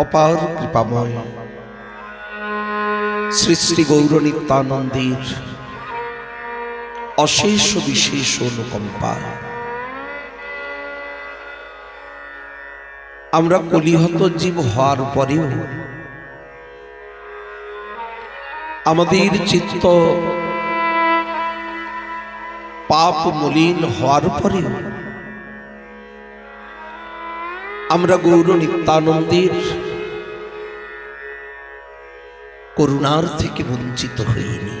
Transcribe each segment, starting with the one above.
অপার কৃপাময় শ্রী শ্রী গৌর নিত্যানন্দের অশেষ বিশেষ অনুকম্পা আমরা কলিহত জীব হওয়ার পরেও আমাদের চিত্ত পাপ মলিন হওয়ার পরেও আমরা গৌর নিত্যানন্দের করুণার থেকে বঞ্চিত হইনি।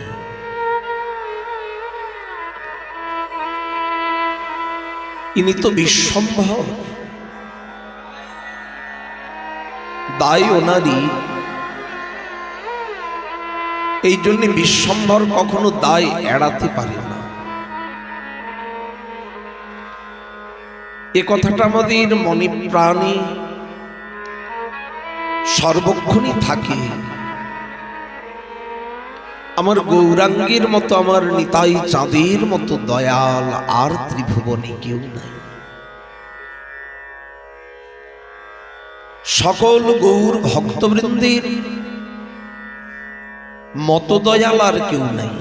ইনি তো বিশ্বম্ভর, দায় ওনারই। এই জন্য বিশ্বম্ভর কখনো দায় এড়াতে পারে না। এ কথাটা আমাদের মনে প্রাণে সর্বক্ষণই থাকে। আমার গৌরাঙ্গের মতো, আমার নিতাই চাঁদের মতো দয়াল আর ত্রিভুবনে কেউ নাই। সকল গৌর ভক্তবৃন্দের মতো দয়াল আর কেউ নাই।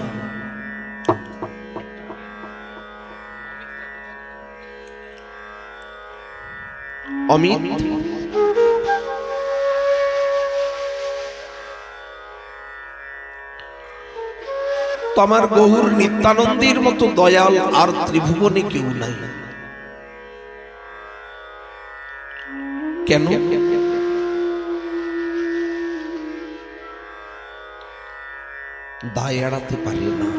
অমিত তো আমার গৌর নিত্যানন্দের মতো দয়াল আর ত্রিভুবনে কেউ নাই। কেন? দায় এড়াতে পারে না।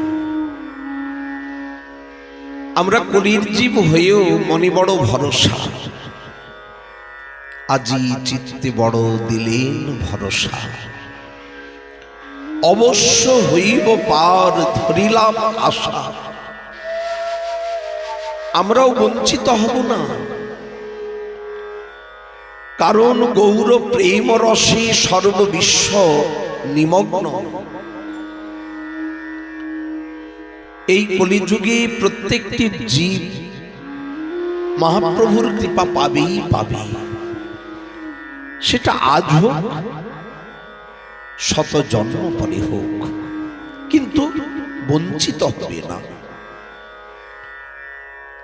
আমরা কলির জীব হয়েও মনে বড় ভরসা, আজি চিত্তে বড় দিলেন ভরসা। অবশ্য হইব পার ধরিলাম আশা। আমরাও বঞ্চিত হব না, কারণ গৌর প্রেম রসে সর্ববিশ্ব নিমগ্ন। এই কলিযুগে প্রত্যেকটি জীব মহাপ্রভুর কৃপা পাবেই পাবে। সেটা আজ হোক, শত জন্ম পরে হোক, কিন্তু বঞ্চিত হবে না।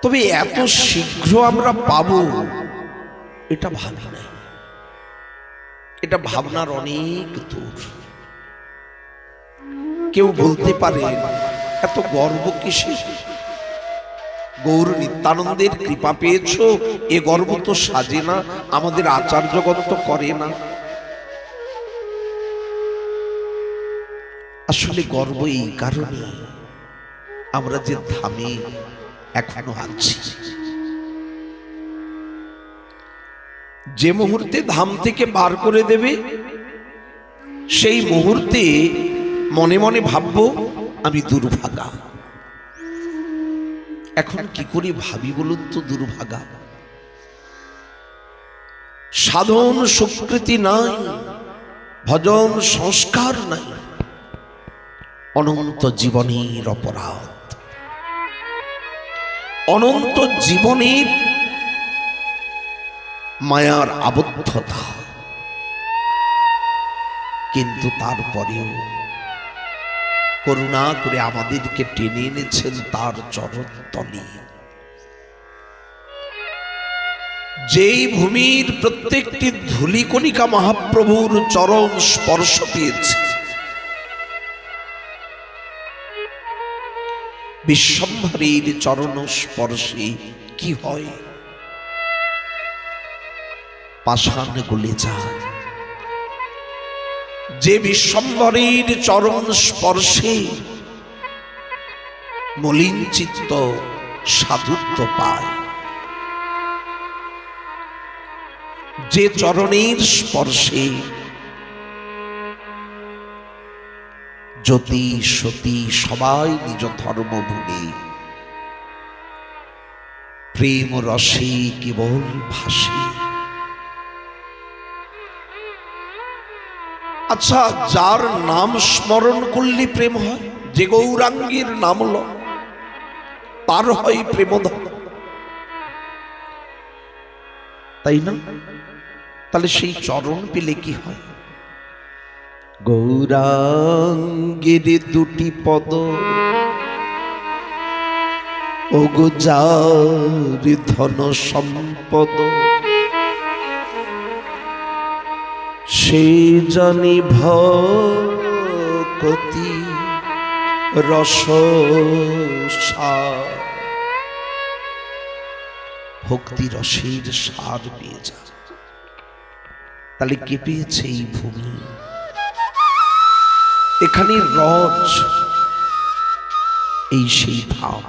তবে এত শীঘ্র আমরা পাবো এটা ভাবি নাই। এটা ভাবনার অনেক দূর। কেউ বলতে পারে এত গর্ব কিসের? গৌর নিত্যানন্দের কৃপা পেয়েছ, এ গর্ব তো সাজে না, আমাদের আচার জগৎ তো করে না। আসলে গর্ব এই কারণে, আমরা যে ধামে এখনো আছি, যে মুহূর্তে ধাম থেকে বার করে দেবে সেই মুহূর্তে মনে মনে ভাববো আমি দুর্ভাগা। এখন কি করে ভাবি বলুন তো? দুর্ভাগা। সাধন সুকৃতি নাই, ভজন সংস্কার নাই, অনন্ত জীবনের অপরাধ, অনন্ত জীবনের মায়ার আবদ্ধতা। কিন্তু তারপরেও করুণা করে আমাদেরকে টেনে এনেছেন তার চরণতলে। যেই ভূমির প্রত্যেকটি ধূলিকণিকা মহাপ্রভুর চরণ স্পর্শ পেয়েছে, বিশ্বম্ভরের চরণ স্পর্শে কি হয়? পাষাণ গলে যায়। যে বিশ্বম্ভরের চরণ স্পর্শে মলিন চিত্ত সাধুত্ব পায়, যে চরণের স্পর্শে জ্যোতি সতী সবাই নিজ ধর্ম ভুলে প্রেম রসে কেবল ভাসে। আচ্ছা, যার নাম স্মরণ করলে প্রেম হয়, যে গৌরাঙ্গীর নাম ল তার হয় প্রেমধন, তাই না? তাহলে সেই চরণ পেলে কি হয়? গৌরাঙ্গের দুটি পদ ওগো যার ধন সম্পদ, সে জানি ভকতি রস সার। ভক্তি রসের সার পেয়ে যা। তাহলে কে পেয়েছে? এই ভূমি। এখানে রজ, এই সেই ধাম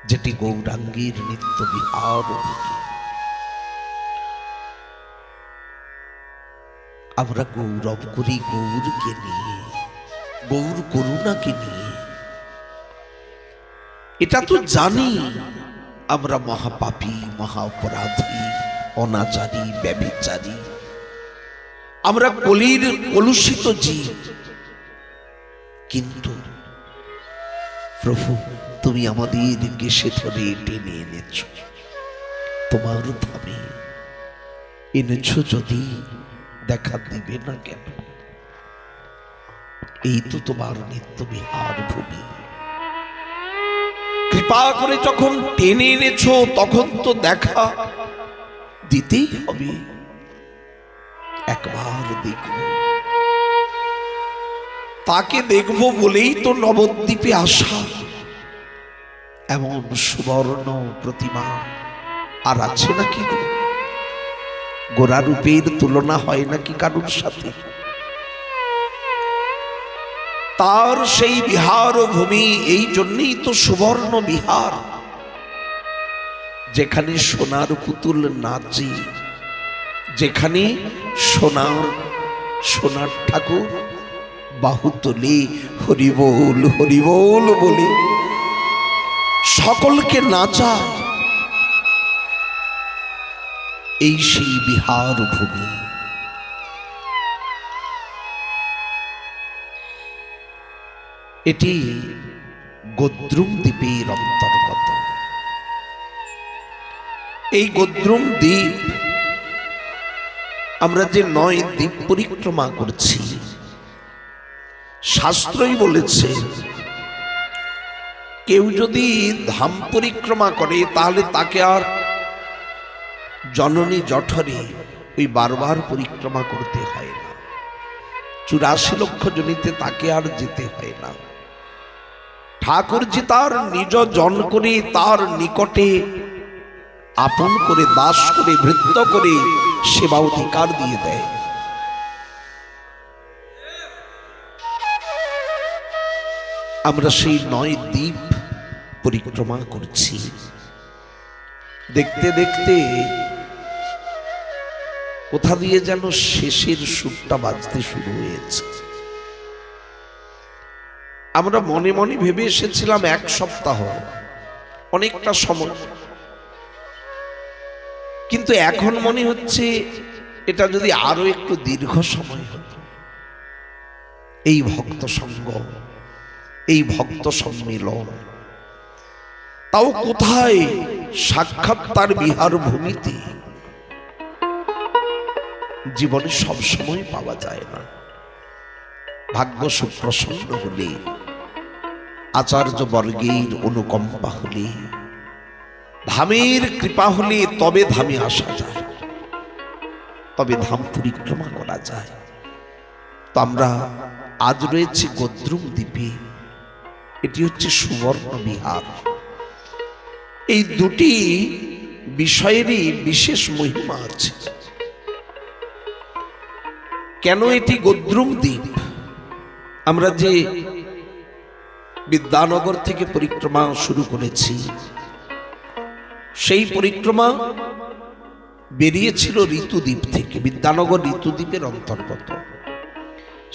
যেটি গৌরাঙ্গের নিত্য বিহার ভূমি। আমরা গৌরব করি গৌরকে নিয়ে, গৌর করুণাকে নিয়ে। এটা তো জানি আমরা মহাপাপী, মহা অপরাধী, অনাচারী, ব্যভিচারী, আমরা কলির কলুষিত জীব। কিন্তু প্রভু, তুমি আমাদের গেসে ধরে টেনে এনেছ তোমার ধামে। এনেছ যদি দেখা দিবে না কেন? এই তো তোমার নিত্য বিহার ভূমি। কৃপা করে যখন টেনে এনেছ তখন তো দেখা দিতেই হবে। একবার দেখব, তাকে দেখব বলেই তো নবদ্বীপে আসা। এমন সুবর্ণ প্রতিমা আর আছে নাকি? গোরা রূপের তুলনা হয় নাকি কারুর সাথে? তার সেই বিহার ভূমি, এই জন্যই তো সুবর্ণ বিহার, যেখানে সোনার পুতুল নাচে, যেখানে সোনার ঠাকুর বাহু তোলে হরিবোল হরিবোল বলে সকলকে নাচায়। এই সেই বিহার ভূমি। এটি গোদ্রুম দ্বীপের অন্তর্গত। এই গোদ্রুম দ্বীপ, আমরা যে 9 দ্বীপ পরিক্রমা করছি, শাস্ত্রই বলেছে কেউ যদি ধাম পরিক্রমা করে তাহলে তাকে আর জননী জঠরে ওই বারবার পরিক্রমা করতে হয় না। 84 লক্ষ জনিতে তাকে আর যেতে হয় না। ঠাকুরজি তার নিজ জন করে, তার নিকটে আপন করে, দাস করে, ভৃত্য করে সেবা অধিকার দিয়ে দেয়। আমরা সেই 9 দ্বীপ পরিক্রমা করছি। দেখতে দেখতে কোথা দিয়ে যেন শেষের সুরটা বাজতে শুরু হয়েছে। আমরা মনে মনে ভেবে এসেছিলাম 1 সপ্তাহ, অনেকটা সময়, কিন্তু এখন মনে হচ্ছে এটা যদি আরো একটু দীর্ঘ সময় হতো। এই ভক্ত সঙ্গ, এই ভক্ত সম্মিলন, তাও কোথায়? সাক্ষাৎ তার বিহার ভূমিতে। জীবনে সব সময় পাওয়া যায় না। ভাগ্য সুপ্রসন্ন হলে, আচার্য বর্গের অনুকম্পা হলে, ধামের কৃপা হলে তবে ধামে আসা যায়, তবে ধাম পরিক্রমা করা যায়। তো আমরা আজ রয়েছি গোদ্রুম দ্বীপে। এটি হচ্ছে সুবর্ণ বিহার। এই দুটি বিষয়েরই বিশেষ মহিমা আছে। কেন এটি গোদ্রুম দ্বীপ? আমরা যে বিদ্যানগর থেকে পরিক্রমা শুরু করেছি, সেই পরিক্রমা বেরিয়েছিল ঋতুদ্বীপ থেকে। বিদ্যানগর ঋতুদ্বীপের অন্তর্গত।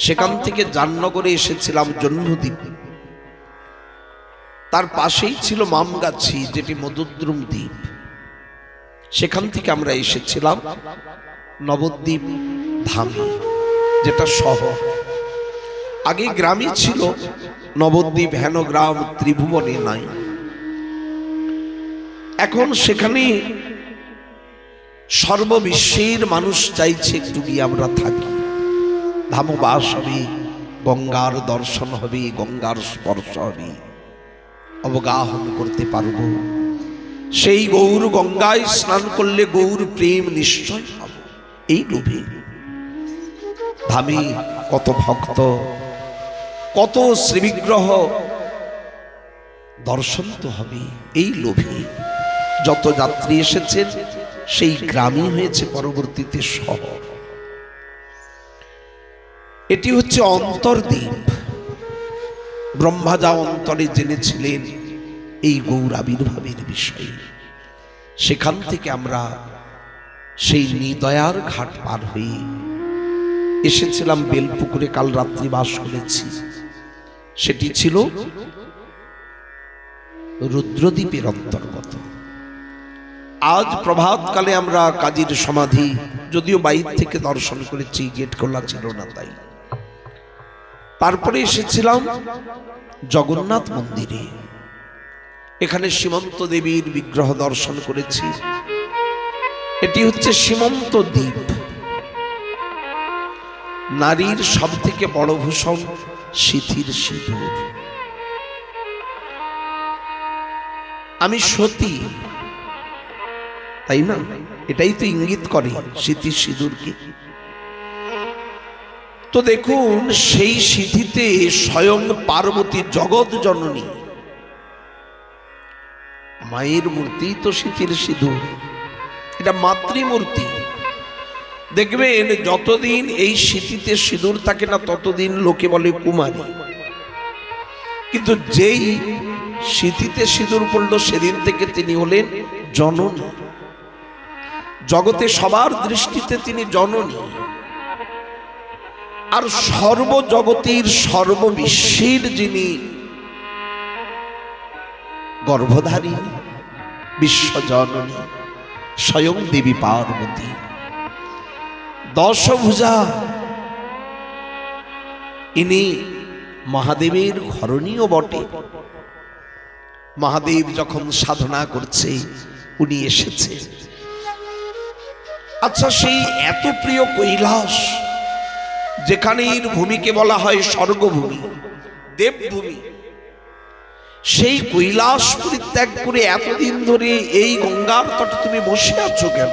সেখান থেকে জামনগরে এসেছিলাম জহ্নদ্বীপ। তার পাশেই ছিল মামগাছি, যেটি মধুদ্রুম দ্বীপ। সেখান থেকে আমরা এসেছিলাম নবদ্বীপ ধামে, যেটা শহর। আগে গ্রামই ছিল। নবদ্বীপ হেন গ্রাম ত্রিভুবনে নাই। এখন সেখানে সর্ববিশ্বের মানুষ চাইছে একটু গিয়ে আমরা থাকি, ধামবাস হবে, গঙ্গার দর্শন হবে, গঙ্গার স্পর্শ হবে, অবগাহন করতে পারব। সেই গৌর গঙ্গায় স্নান করলে গৌর প্রেম নিশ্চয় পাব। এই লোভে ধামে কত ভক্ত, কত শ্রীবিগ্রহ দর্শন তো হবে। এই লোভে যত যাত্রী এসেছেন, সেই গ্রামই হয়েছে পরবর্তীতে শহর। এটি হচ্ছে অন্তর্দ্বীপ। ব্রহ্মা যা অন্তরে জেনেছিলেন এই গৌর আবির্ভাবের বিষয়ে, সেখান থেকে আমরা সেই নিদয়ার ঘাট পার হয়ে এসেছিলাম বেলপুকুরে। কাল রাত্রি বাস করেছি। সেটি ছিল রুদ্রদ্বীপের অন্তর্গত। আজ প্রভাতকালে আমরা কাজীর সমাধি, যদিও বাইর থেকে দর্শন করেছি, গেট খোলা ছিল না তাই। তারপরে এসেছিলাম জগন্নাথ মন্দিরে। এখানে সীমন্ত দেবীর বিগ্রহ দর্শন করেছি। এটি হচ্ছে সীমন্ত দ্বীপ। নারীর সব থেকে বড় ভূষণ সিথির সিঁদুর। আমি সতী, তাই না? এটাই তো ইঙ্গিত করে সিথির সিঁদুরকে। তো দেখুন, সেই সিথিতে স্বয়ং পার্বতী জগৎ জননী মায়ের মূর্তি তো সিথির সিঁদুর, এটা মাতৃমূর্তি। দেখবেন যতদিন এই সিথিতে সিঁদুর থাকে না, ততদিন লোকে বলে কুমারী। কিন্তু যেই সিথিতে সিঁদুর পড়ল, সেদিন থেকে তিনি হলেন জননী। জগতে সবার দৃষ্টিতে তিনি জননী। আর সর্বজগতের সর্ববিশ্বের যিনি গর্ভধারী বিশ্বজননী, স্বয়ং দেবী পার্বতী। দশভুজা, ইনি মহাদেবের ঘরণীও বটে। মহাদেব যখন সাধনা করছে, উনি এসেছে। আচ্ছা, সেই এত প্রিয় কৈলাস, যেখানের ভূমিকে বলা হয় স্বর্গভূমি, দেবভূমি, সেই কৈলাস পরিত্যাগ করে এতদিন ধরে এই গঙ্গার তটে তুমি বসে আছো কেন?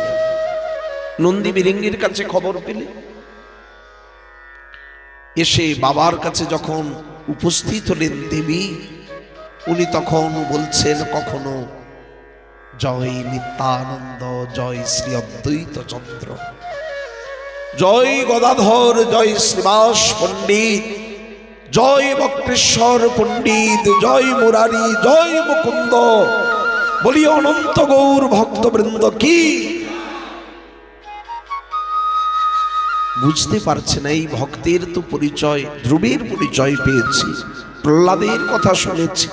নন্দী বিরিঙ্গির কাছে খবর পেলে, এসে বাবার কাছে যখন উপস্থিত হলেন দেবী, উনি তখন বলছেন, কখনো জয় নিত্যানন্দ, জয় শ্রী অদ্বৈত চন্দ্র, জয় গদাধর, জয় শ্রীবাস পণ্ডিত, জয় বক্রেশ্বর পণ্ডিত, জয় মুরারি, জয় মুকুন্দ, বলি অনন্ত গৌর ভক্তবৃন্দ কি। বুঝতে পারছে না এই ভক্তের তো পরিচয়, ধ্রুবের পরিচয় পেয়েছি, প্রহ্লাদের কথা শুনেছি,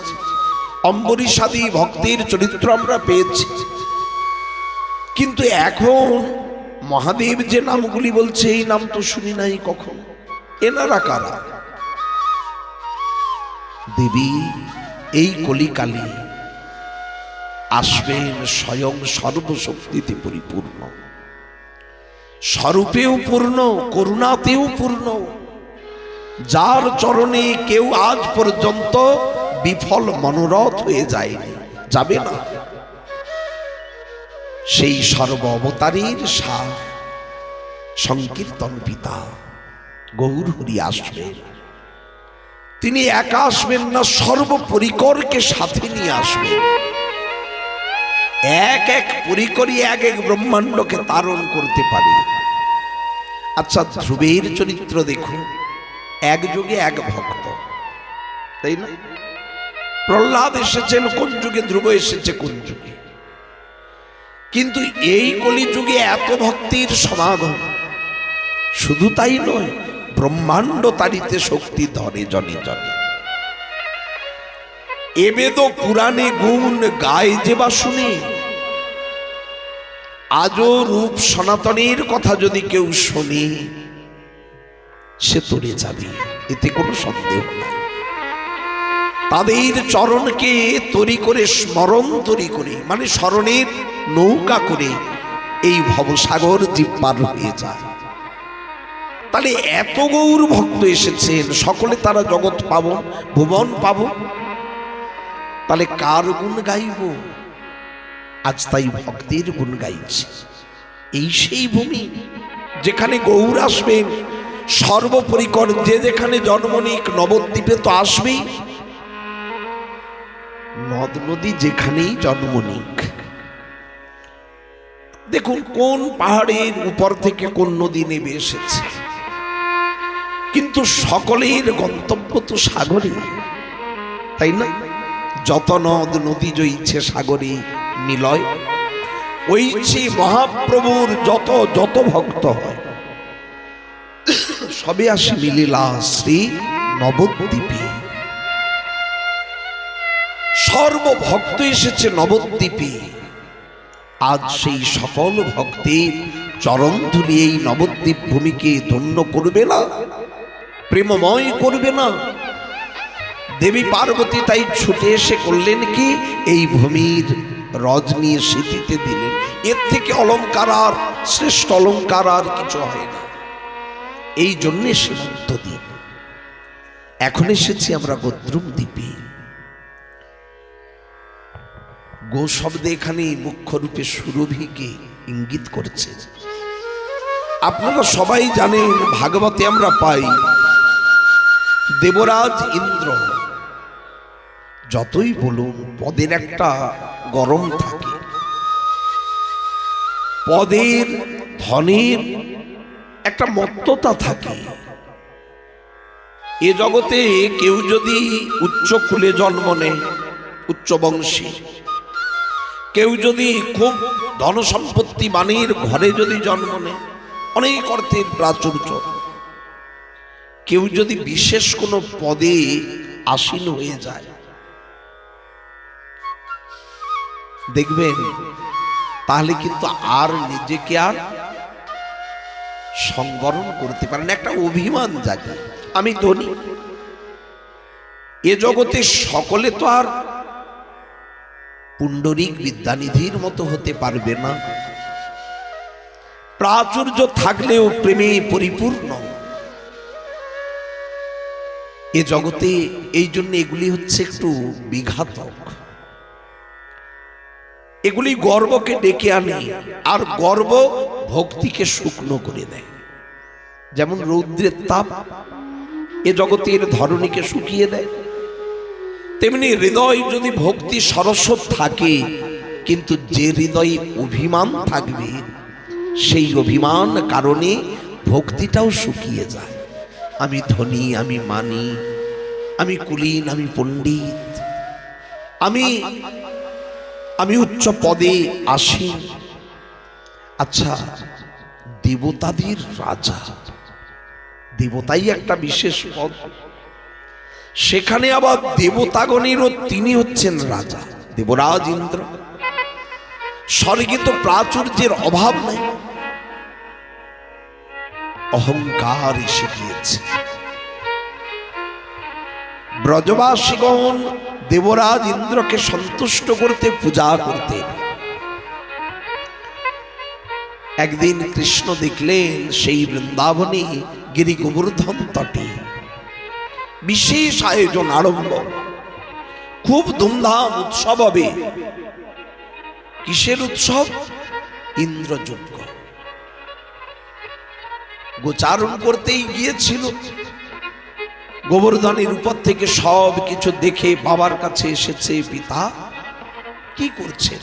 অম্বরীশাদি ভক্তের চরিত্র আমরা পেয়েছি। কিন্তু এখন মহাদেব যে নামগুলি বলছে, এই নাম তো শুনি নাই কখন। এনারা কারা? দেবী এই কলিকালে আসবেন স্বয়ং সর্বশক্তিতে পরিপূর্ণ, স্বরূপেও পূর্ণ, করুণাতেও পূর্ণ, যার চরণে কেউ আজ পর্যন্ত বিফল মনোরথ হয়ে যায়নি, যাবে না। সেই সর্ব অবতারের সার সংকীর্তন পিতা গৌর হরি আসবেন। তিনি একা আসবেন না, সর্বপরিকরকে সাথে নিয়ে আসবেন। এক এক পরিকরই এক এক ব্রহ্মাণ্ডকে তারণ করতে পারে। আচ্ছা, ধ্রুবের চরিত্র দেখুন, এক যুগে এক ভক্ত, তাই না? প্রহ্লাদ এসেছেন কোন যুগে, ধ্রুব এসেছে কোন যুগে। কিন্তু এই কলিযুগে এত ভক্তির সমাগম, শুধু তাই নয়, ব্রহ্মাণ্ড তারিতে শক্তি ধরে জনে জনে। এবেদ পুরাণে গুণ গায় যে বা শুনে, আজও রূপ সনাতনের কথা যদি কেউ শোনে, সে তরে যাবে, এতে কোনো সন্দেহ নাই। তাদের চরণকে তরি করে, স্মরণ তরি করে, মানে স্মরণের নৌকা করে এই ভবসাগর জীব পার হয়ে যায়। তাহলে এত গৌর ভক্ত এসেছেন, সকলে তারা জগৎ পাবো, ভুবন পাবো, তাহলে কার গুণ গাইব? আজ তাই ভক্তের গুণ গাইছি। এই সেই ভূমি যেখানে গৌর আসবেন সর্বপরিকর। যে যেখানে জন্ম নিক, নবদ্বীপে তো আসবেই। নদ নদী যেখানেই জন্ম নিক, দেখুন কোন পাহাড়ের উপর থেকে কোন নদী নেমে এসেছে, কিন্তু সকলের গন্তব্য তো সাগরে, তাই না? যত নদ নদী জইছে সাগরে নিলয়, ওইছে মহাপ্রভুর যত যত ভক্ত হয় সবে আসে মিলিলা শ্রী নবদ্বীপে। সর্বভক্ত এসেছে নবদ্বীপে। আজ সেই সকল ভক্তের চরণ ধুলি এই নবদ্বীপ ভূমিকে ধন্য করবে না, প্রেমময় করবে না? দেবী পার্বতী তাই ছুটে এসে করলেন কি, এই ভূমির রজ নিয়ে স্মৃতিতে দিলেন। এর থেকে অলঙ্কার আর শ্রেষ্ঠ অলঙ্কার আর কিছু হয় না। এই জন্যে সীমন্ত দিন। এখন এসেছি আমরা গোদ্রুম দ্বীপে। গো শব্দে এখানে মুখ্য রূপে সুরভিকে ইঙ্গিত করছে। আপনারা সবাই জানেন, ভাগবতে আমরা পাই দেবরাজ ইন্দ্র যতই বলুন পদের একটা গরম থাকে, পদের ধনের একটা মত্ততা থাকে। এ জগতে কেউ যদি উচ্চ কুলে জন্ম নেয়, উচ্চ বংশী, কেউ যদি খুব ধন সম্পত্তি মানের ঘরে যদি জন্ম নেয়, অনেক অর্থের প্রাচুর্য, কেউ যদি বিশেষ কোনো পদে আসীন হয়ে যায়, দেখবেন তাহলে কিন্তু আর নিজেকে আর সংবরণ করতে পারেন, একটা অভিমান জাগে আমি ধনী। এ জগতে সকলে তো আর পুণ্ডরিক বিদ্যানিধির মতো হতে পারবে না। প্রাচুর্য থাকলেও প্রেমে পরিপূর্ণ এ জগতে। এই জন্য এগুলি হচ্ছে একটু বিঘাতক, এগুলি গর্বকে ডেকে আনে, আর গর্ব ভক্তিকে শুকনো করে দেয়। যেমন রৌদ্রের তাপ এ জগতের ধরণীকে শুকিয়ে দেয়, তেমনি হৃদয় যদি ভক্তি সরস্বত থাকে, কিন্তু যে হৃদয়ে অভিমান থাকবে, সেই অভিমান কারণে ভক্তিটাও শুকিয়ে যায়। আমি ধনী, আমি মানি, আমি কুলীন, আমি পণ্ডিত, আমি উচ্চ পদে আসি। আচ্ছা, দেবতাদের রাজা, দেবতাই একটা বিশেষ পদ, সেখানে আবার দেবতাগণেরও তিনি হচ্ছেন রাজা, দেবরাজ ইন্দ্র। স্বর্গে তো প্রাচুর্যের অভাব নেই, অহংকার এসে গিয়েছে। ব্রজবাসীগণ দেবরাজ ইন্দ্রকে সন্তুষ্ট করতে পূজা করতে। একদিন কৃষ্ণ দেখলেন সেই বৃন্দাবনে গিরি গোবর্ধন তটে বিশেষ আয়োজন আরম্ভ, খুব ধুমধাম উৎসব হবে। কিসের উৎসব? ইন্দ্রযজ্ঞ। গোচারণ করতেই গিয়েছিল, গোবর্ধনের উপর থেকে সব কিছু দেখে বাবার কাছে এসেছে, পিতা কি করছেন?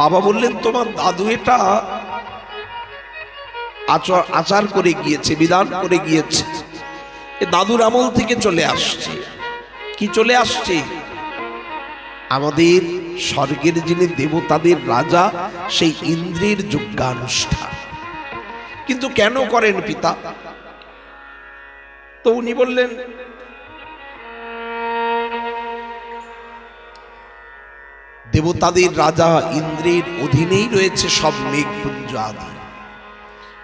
বাবা বললেন, তোমার দাদু এটা আচার করে গিয়েছে, বিধান করে গিয়েছে, এ দাদুর আমল থেকে চলে আসছে। কি চলে আসছে? আমাদের স্বর্গের যিনি দেবতাদের রাজা, সেই ইন্দ্রের যজ্ঞানুষ্ঠান। কিন্তু কেন করেন পিতা? তো উনি বললেন, দেবতাদের রাজা ইন্দ্রের অধীনেই রয়েছে সব মেঘপুঞ্জ আদি।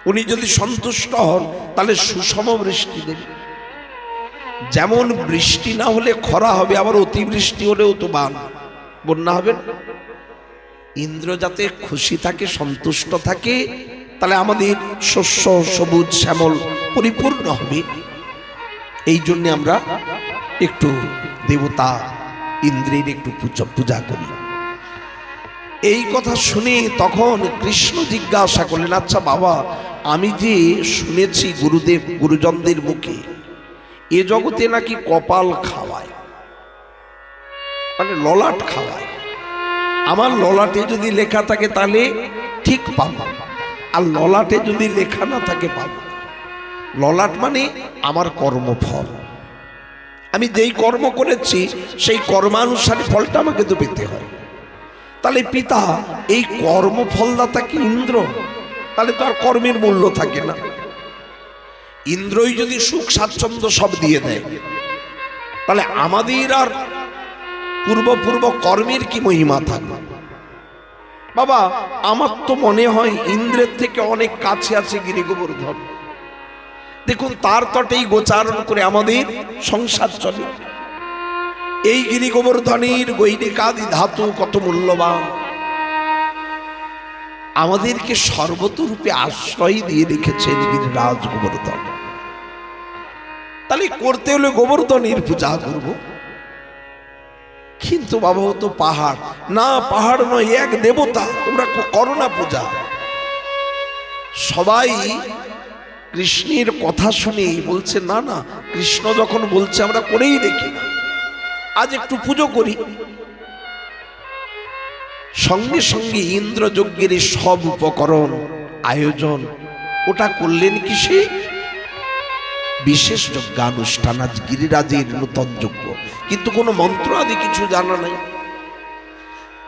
উনি যদি সন্তুষ্ট হন তাহলে সুষম বৃষ্টি দেবে। যেমন বৃষ্টি না হলে খরা হবে, আবার অতিবৃষ্টি হলেও তো বন্যা হবে না। ইন্দ্র যাতে খুশি থাকে, সন্তুষ্ট থাকে, তাহলে আমাদের শস্য সবুজ শ্যামল পরিপূর্ণ হবে। এই জন্য আমরা একটু দেবতা ইন্দ্রের একটু পূজা করি। এই কথা শুনে তখন কৃষ্ণ জিজ্ঞাসা করলেন, আচ্ছা বাবা, আমি যে শুনেছি গুরুদেব গুরুজনদের মুখে এ জগতে নাকি কপাল খাওয়ায়, মানে ললাট খাওয়ায়। আমার ললাটে যদি লেখা থাকে তাহলে ঠিক পাবো, আর ললাটে যদি লেখা না থাকে পাবো। ললাট মানে আমার কর্মফল, আমি যেই কর্ম করেছি সেই কর্মানুসারে ফলটা আমাকে তো পেতে হয়। তাহলে পিতা এই কর্মফলদাতা কি ইন্দ্র? তাহলে তো আর কর্মের মূল্য থাকে না। ইন্দ্রই যদি সুখ স্বাচ্ছন্দ্য সব দিয়ে দেয়, তাহলে আমাদের আর পূর্ব কর্মের কি মহিমা থাকবে? বাবা, আমার তো মনে হয় ইন্দ্রের থেকে অনেক কাছে আছে গিরি গোবর্ধন। দেখুন, তার তটেই গোচারণ করে আমাদের সংসার চলে। এই গিরি গোবর্ধনের গৈরিকাদি ধাতু কত মূল্যবান, আমাদেরকে সর্বতরূপে আশ্রয় দিয়ে রেখেছেন গিরিরাজ গোবর্ধন। তাহলে করতে হলে গোবর্ধনের পূজা করব। কিন্তু বাবা, ও তো পাহাড় না, পাহাড় নয়, এক দেবতা, তোমরা করো না পূজা। সবাই কৃষ্ণের কথা শুনে বলছে, না না, কৃষ্ণ যখন বলছে আমরা করেই দেখি, আজ একটু পুজো করি। সঙ্গে সঙ্গে ইন্দ্রযজ্ঞের সব উপকরণ আয়োজন ওটা করলেন কিসে? বিশেষ যজ্ঞানুষ্ঠান, আজ গিরিরাজের নূতন যজ্ঞ। কিন্তু কোনো মন্ত্র আদি কিছু জানা নাই।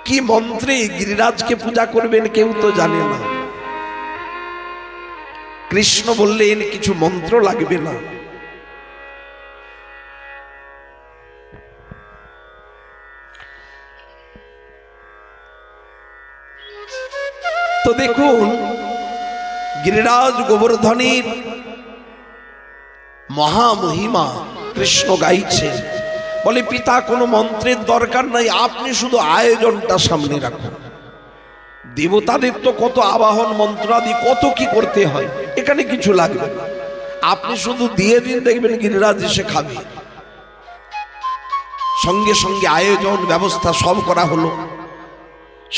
কি মন্ত্রে গিরিরাজকে পূজা করবেন কেউ তো জানে না। কৃষ্ণ বললেন কিছু মন্ত্র লাগবে না। তো দেখুন, গিরিরাজ গোবর্ধনের মহামহিমা কৃষ্ণ গাইছেন। বলে, পিতা কোনো মন্ত্রের দরকার নাই, আপনি শুধু আয়োজনটা সামনে রাখুন। দেবতাদের তো কত আবাহন মন্ত্রাদি কত কি করতে হয়, এখানে কিছু লাগবে না, আপনি শুধু দিয়ে দিন, দেখবেন গিরিরাজ এসে খাবে। সঙ্গে সঙ্গে আয়োজন ব্যবস্থা সব করা হলো।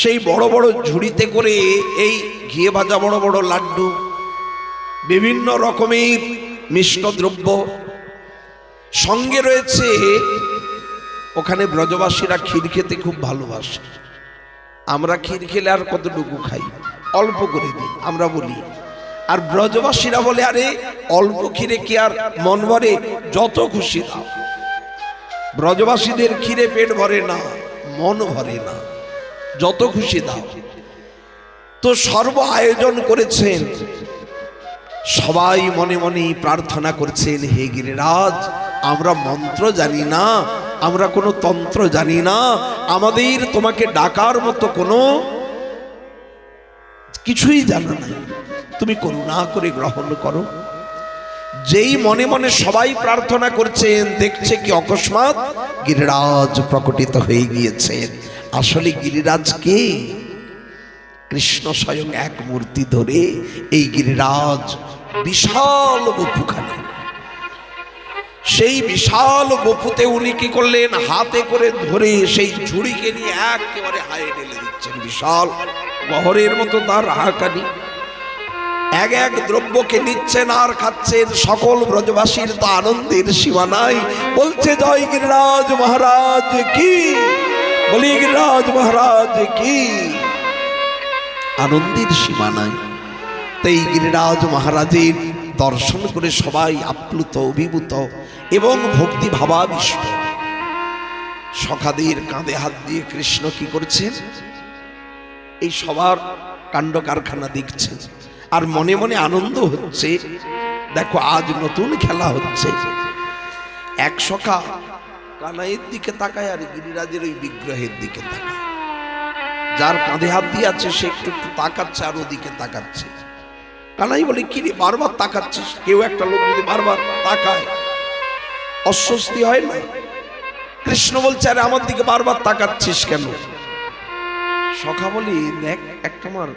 সেই বড় বড় ঝুড়িতে করে এই ঘিয়ে ভাজা বড় বড় লাড্ডু, বিভিন্ন রকমের মিষ্ট দ্রব্য, সঙ্গে রয়েছে ওখানে ব্রজবাসীরা ক্ষীর খেতে খুব ভালোবাসে। আমরা ক্ষীর খেলে আর কতটুকু খাই, অল্প করে দিই আমরা বলি, আর ব্রজবাসীরা বলে, আরে অল্প ক্ষীরে কি আর মন ভরে, যত খুশি দাও। ব্রজবাসীদের ক্ষীরে পেট ভরে না, মন ভরে না, যত খুশি দাও। তো সর্ব আয়োজন করেছেন, সবাই মনে মনে প্রার্থনা করছেন, হে গিরিরাজ, আমরা মন্ত্র জানি না, আমরা কোনো তন্ত্র জানি না, আমাদের তোমাকে ডাকার মতো কোনো কিছুই জানা নাই, তুমি করুণা করে গ্রহণ করো। যেই মনে মনে সবাই প্রার্থনা করছেন, দেখছে কি অকস্মাৎ গিরিরাজ প্রকটিত হয়ে গিয়েছেন। আসলে গিরিরাজ কে? কৃষ্ণ স্বয়ং এক মূর্তি ধরে এই গিরিরাজ বিশাল বপুখানে, সেই বিশাল বপুতে উনি কি করলেন, হাতে করে ধরে সেই ঝুড়িকে নিয়ে একেবারে হায়ে ঢেলে দিচ্ছেন। বিশাল বহরের মতো তার হাহাকানি, এক এক দ্রব্যকে নিচ্ছেন আর খাচ্ছেন। সকল ব্রজবাসীর তো আনন্দের সীমা নাই, বলছে জয় গিরিরাজ মহারাজ কি, বলি গিরিরাজ মহারাজ কি, আনন্দের সীমা নাই। তাই গিরিরাজ মহারাজের দর্শন করে সবাই আপ্লুত, অভিভূত এবং ভক্তি ভাবাবিষ্ট। সখাদের কাঁধে হাত দিয়ে কৃষ্ণ কি করছেন, এই সবার কাণ্ড কারখানা দেখছেন আর মনে মনে আনন্দ হচ্ছে। দেখো, আজ নতুন খেলা হচ্ছে। এক সখা কানাইয়ের দিকে তাকায় আর গিরিরাজের ওই বিগ্রহের দিকে তাকায়। যার কাঁধে হাত দিয়ে আছে সে একটু একটু তাকাচ্ছে আর ওদিকে তাকাচ্ছে। কানাই বলে, কি রে বারবার তাকাচ্ছিস? কেউ একটা লোক যদি বারবার তাকায় অস্বস্তি হয় না? কৃষ্ণ বলছে, আরে আমার দিকে বারবার তাকাচ্ছিস কেন? সখা বলি, দেখ একটা আমার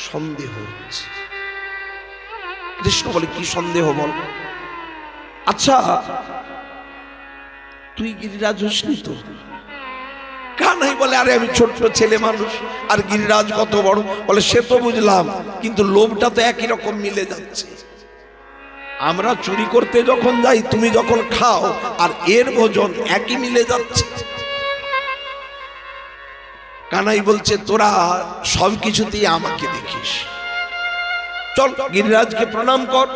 সন্দেহ হচ্ছে। কৃষ্ণ বলে, কি সন্দেহ বল? আচ্ছা তুই গিরিরাজ হসনি তো? কানাই বলে, আরে আমি ছোট্ট ছেলে মানুষ, আর গিরিরাজ কত বড়। বলে, সে তো বুঝলাম, কিন্তু লোভটা তো একই রকম মিলে যাচ্ছে। আমরা চুরি করতে যখন যাই, তুমি যখন খাও, আর এর ভোজন একই মিলে যাচ্ছে। কানাই বলছে, তোরা সবকিছুতেই আমাকে দেখিস, চল গিরিরাজকে প্রণাম কর।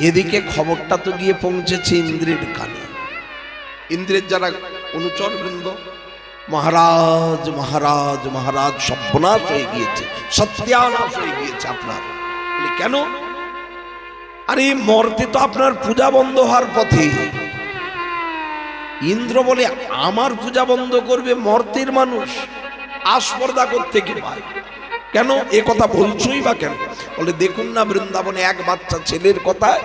এদিকে খবরটা তো গিয়ে পৌঁছেছে ইন্দ্রের কানে। ইন্দ্রের যারা অনুচর বৃন্দ, মহারাজ মহারাজ মহারাজ, সর্বনাশ হয়ে গিয়েছে, সত্যানাশ হয়ে গিয়েছে আপনার। কেন? আরে মর্তে তো আপনার পূজা বন্ধ হওয়ার পথে। ইন্দ্র বলে, আমার পূজা বন্ধ করবে মর্তের মানুষ? আস্পর্ধা করতে কি পায়? কেন এ কথা বলছই বা কেন? বলে, দেখুন না বৃন্দাবনে এক বাচ্চা ছেলের কথায়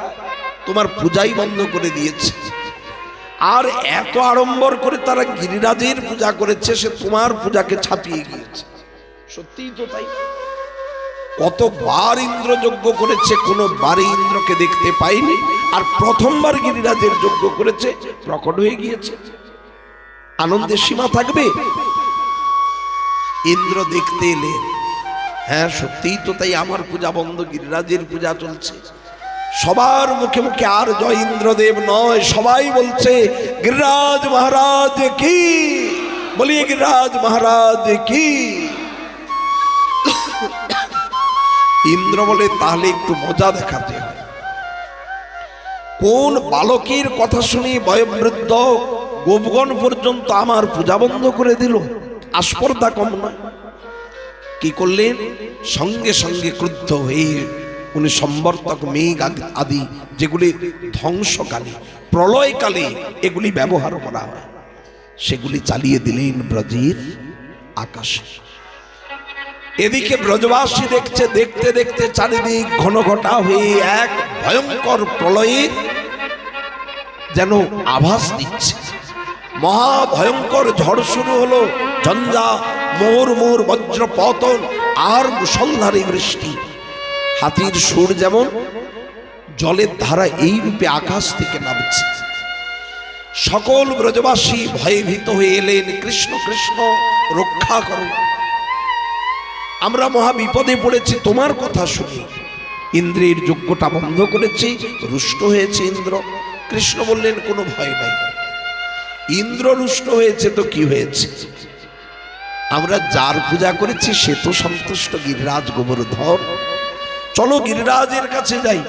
তোমার পূজাই বন্ধ করে দিয়েছে, আর এত আড়ম্বর করে তারা গিরিরাজের পূজা করেছে, সে তোমার পূজাকে ছাপিয়ে গিয়েছে। সত্যিই তো তাই। কতবার ইন্দ্র যজ্ঞ করেছে, কোনো বারে ইন্দ্রকে দেখতে পাইনি, আর প্রথমবার গিরিরাজের যজ্ঞ করেছে, প্রকট হয়ে গিয়েছে। আনন্দের সীমা থাকবে? ইন্দ্র দেখতে এলেন, হ্যাঁ সত্যিই তো তাই, আমার পূজা বন্ধ, গিরিরাজের পূজা চলছে। সবার মুখে মুখে আর জয় ইন্দ্রদেব নয়, সবাই বলছে গিরিরাজ মহারাজ কি, বলিয়ে গিরিরাজ মহারাজ কি। ইন্দ্র বলে, তাহলে একটু মজা দেখাতে হয়। কোন বালকের কথা শুনে বয়োবৃদ্ধ গোপগণ পর্যন্ত আমার পূজা বন্ধ করে দিল? আস্পর্ধা কম নয়। কি করলেন? সঙ্গে সঙ্গে ক্রুদ্ধ হয়ে উনি সম্বর্তক, মেঘ আদি, যেগুলি ধ্বংসকালে প্রলয়কালে এগুলি ব্যবহার করা হয়, সেগুলি চালিয়ে দিলেন ব্রজের আকাশে। এদিকে ব্রজবাসী দেখছে, দেখতে দেখতে চারিদিক ঘন ঘটা হয়ে এক ভয়ঙ্কর প্রলয়ের যেন আভাস দিচ্ছে। মহা ভয়ঙ্কর ঝড় শুরু হলো, ঝঞ্ঝা, মোর মোর বজ্র পতন, আর মুষলধারে বৃষ্টি। হাতির সুর যেমন জলের ধারা এই রূপে আকাশ থেকে নামছে। সকল ব্রজবাসী ভয়ভীত হয়ে এলেন, কৃষ্ণ কৃষ্ণ রক্ষা করো, আমরা মহা বিপদে পড়েছি তোমার কথা শুনি। ইন্দ্রের যজ্ঞটা বন্ধ করেছি, রুষ্ট হয়েছে ইন্দ্র। কৃষ্ণ বললেন, কোনো ভয় নাই, ইন্দ্র রুষ্ট হয়েছে তো কি হয়েছে, আমরা যার পূজা করেছি সে তো সন্তুষ্ট, গিরিরাজ গোবর্ধন। চলো গিরিরাজের কাছে যাই,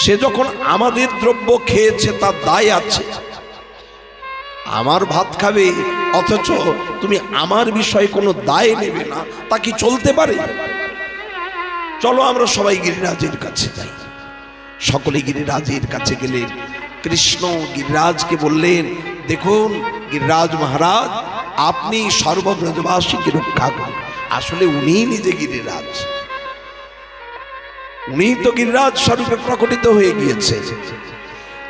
সে যখন আমাদের দ্রব্য খেয়েছে তার দায় আছে। আমার ভাত খাবে, অথচ তুমি আমার বিষয়ে কোনো দায় নেবে না, তা কি চলতে পারে? চলো আমরা সবাই গিরিরাজের কাছে যাই। সকলে গিরিরাজের কাছে গেলেন। কৃষ্ণ গিরিরাজকে বললেন, দেখুন গিরিরাজ মহারাজ, আপনি সর্বব্রজবাসীকে রক্ষা করুন। আসলে উনি নিজে গিরিরাজ, উনি তো গিরিরাজ স্বরূপে প্রকটিত হয়ে গিয়েছে।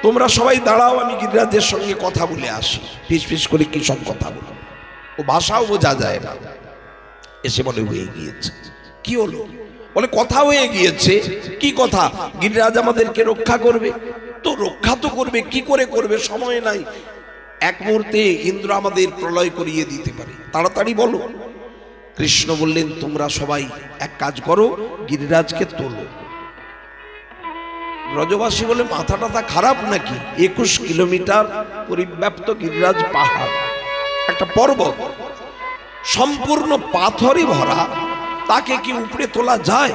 তোমরা সবাই দাঁড়াও, আমি গিরিরাজের সঙ্গে কথা বলে আসি। ফিস ফিস করে কি সব কথা বলো, ও ভাষাও বোঝা যায় না। এসে বলে, হয়ে গিয়েছে। কি হলো? বলে, কথা হয়ে গিয়েছে। কি কথা? গিরিরাজ আমাদেরকে রক্ষা করবে। তো রক্ষা তো করবে, কি করে করবে? সময় নাই, এক মুহূর্তে ইন্দ্র আমাদের প্রলয় করিয়ে দিতে পারে, তাড়াতাড়ি বলো। কৃষ্ণ বললেন, তোমরা সবাই এক কাজ করো, গিরিরাজকে তোলো। ব্রজবাসী বলে, মাথা টাথা খারাপ নাকি? 21 কিলোমিটার পরিব্যাপ্ত গিরিরাজ পাহাড়, একটা পর্বত সম্পূর্ণ পাথরে ভরা, তাকে কি উপরে তোলা যায়?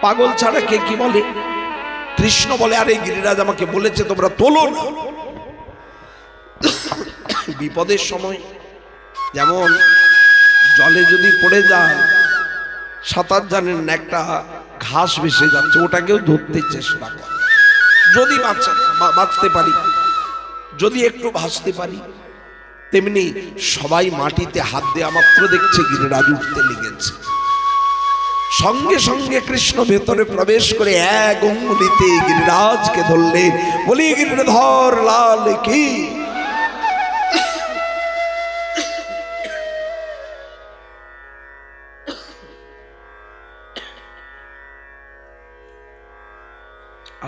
পাগল ছাড়া কে কি বলে? কৃষ্ণ বলে, আরে গিরিরাজ আমাকে বলেছে তোমরা তোলো না। বিপদের সময় যেমন জলে যদি পড়ে যান, সাঁতার জানেন না, একটা ঘাস ভেসে যাচ্ছে, ওটাকেও ধরতে চেষ্টা করে, যদি বাঁচতে পারি, যদি একটু ভাসতে পারি। তেমনি সবাই মাটিতে হাত দেওয়া মাত্র দেখছে গিরিরাজ উঠতে লেগেছে। সঙ্গে সঙ্গে কৃষ্ণ ভেতরে প্রবেশ করে এক অঙ্গুলিতে গিরিরাজকে ধরলেন, বলি গিরিধর লাল কি।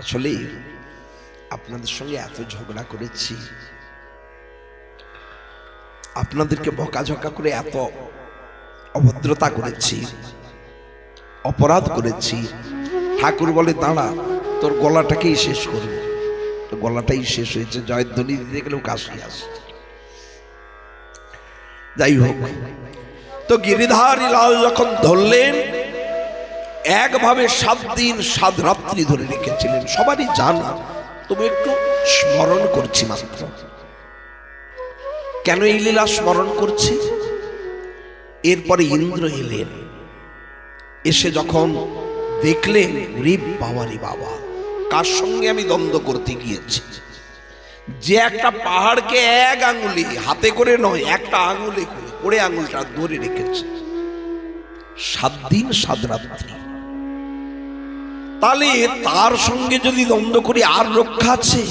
আসলে আপনাদের সঙ্গে এত ঝগড়া করেছি, আপনাদেরকে বকাঝকা করে এত অভদ্রতা করেছি, অপরাধ করেছি। ঠাকুর বলে দাঁড়া, তোর গলাটাকেই শেষ করব। তো গলাটাই শেষ হয়েছে, জয়ধ্বনি দিতে গেলেও কাশি আসছে। যাই হোক, তো গিরিধারী লাল যখন ধরলেন, একভাবে 7 দিন 7 রাত্রি ধরে রেখেছিলেন। সবারই জানা, তবু একটু স্মরণ করছি মাত্র। কেন এই লীলা স্মরণ করছি? এরপরে ইন্দ্র এলেন, এসে যখন দেখলেন, রে বাবা রে বাবা, কার সঙ্গে আমি দ্বন্দ্ব করতে গিয়েছি? যে একটা পাহাড়কে 1 আঙুলে, হাতে করে নয়, একটা আঙুলে করে আঙুলটা ধরে রেখেছে 7 দিন 7 রাত্রি। তাহলে তার সঙ্গে যদি দ্বন্দ্ব করি আর রক্ষা আছে?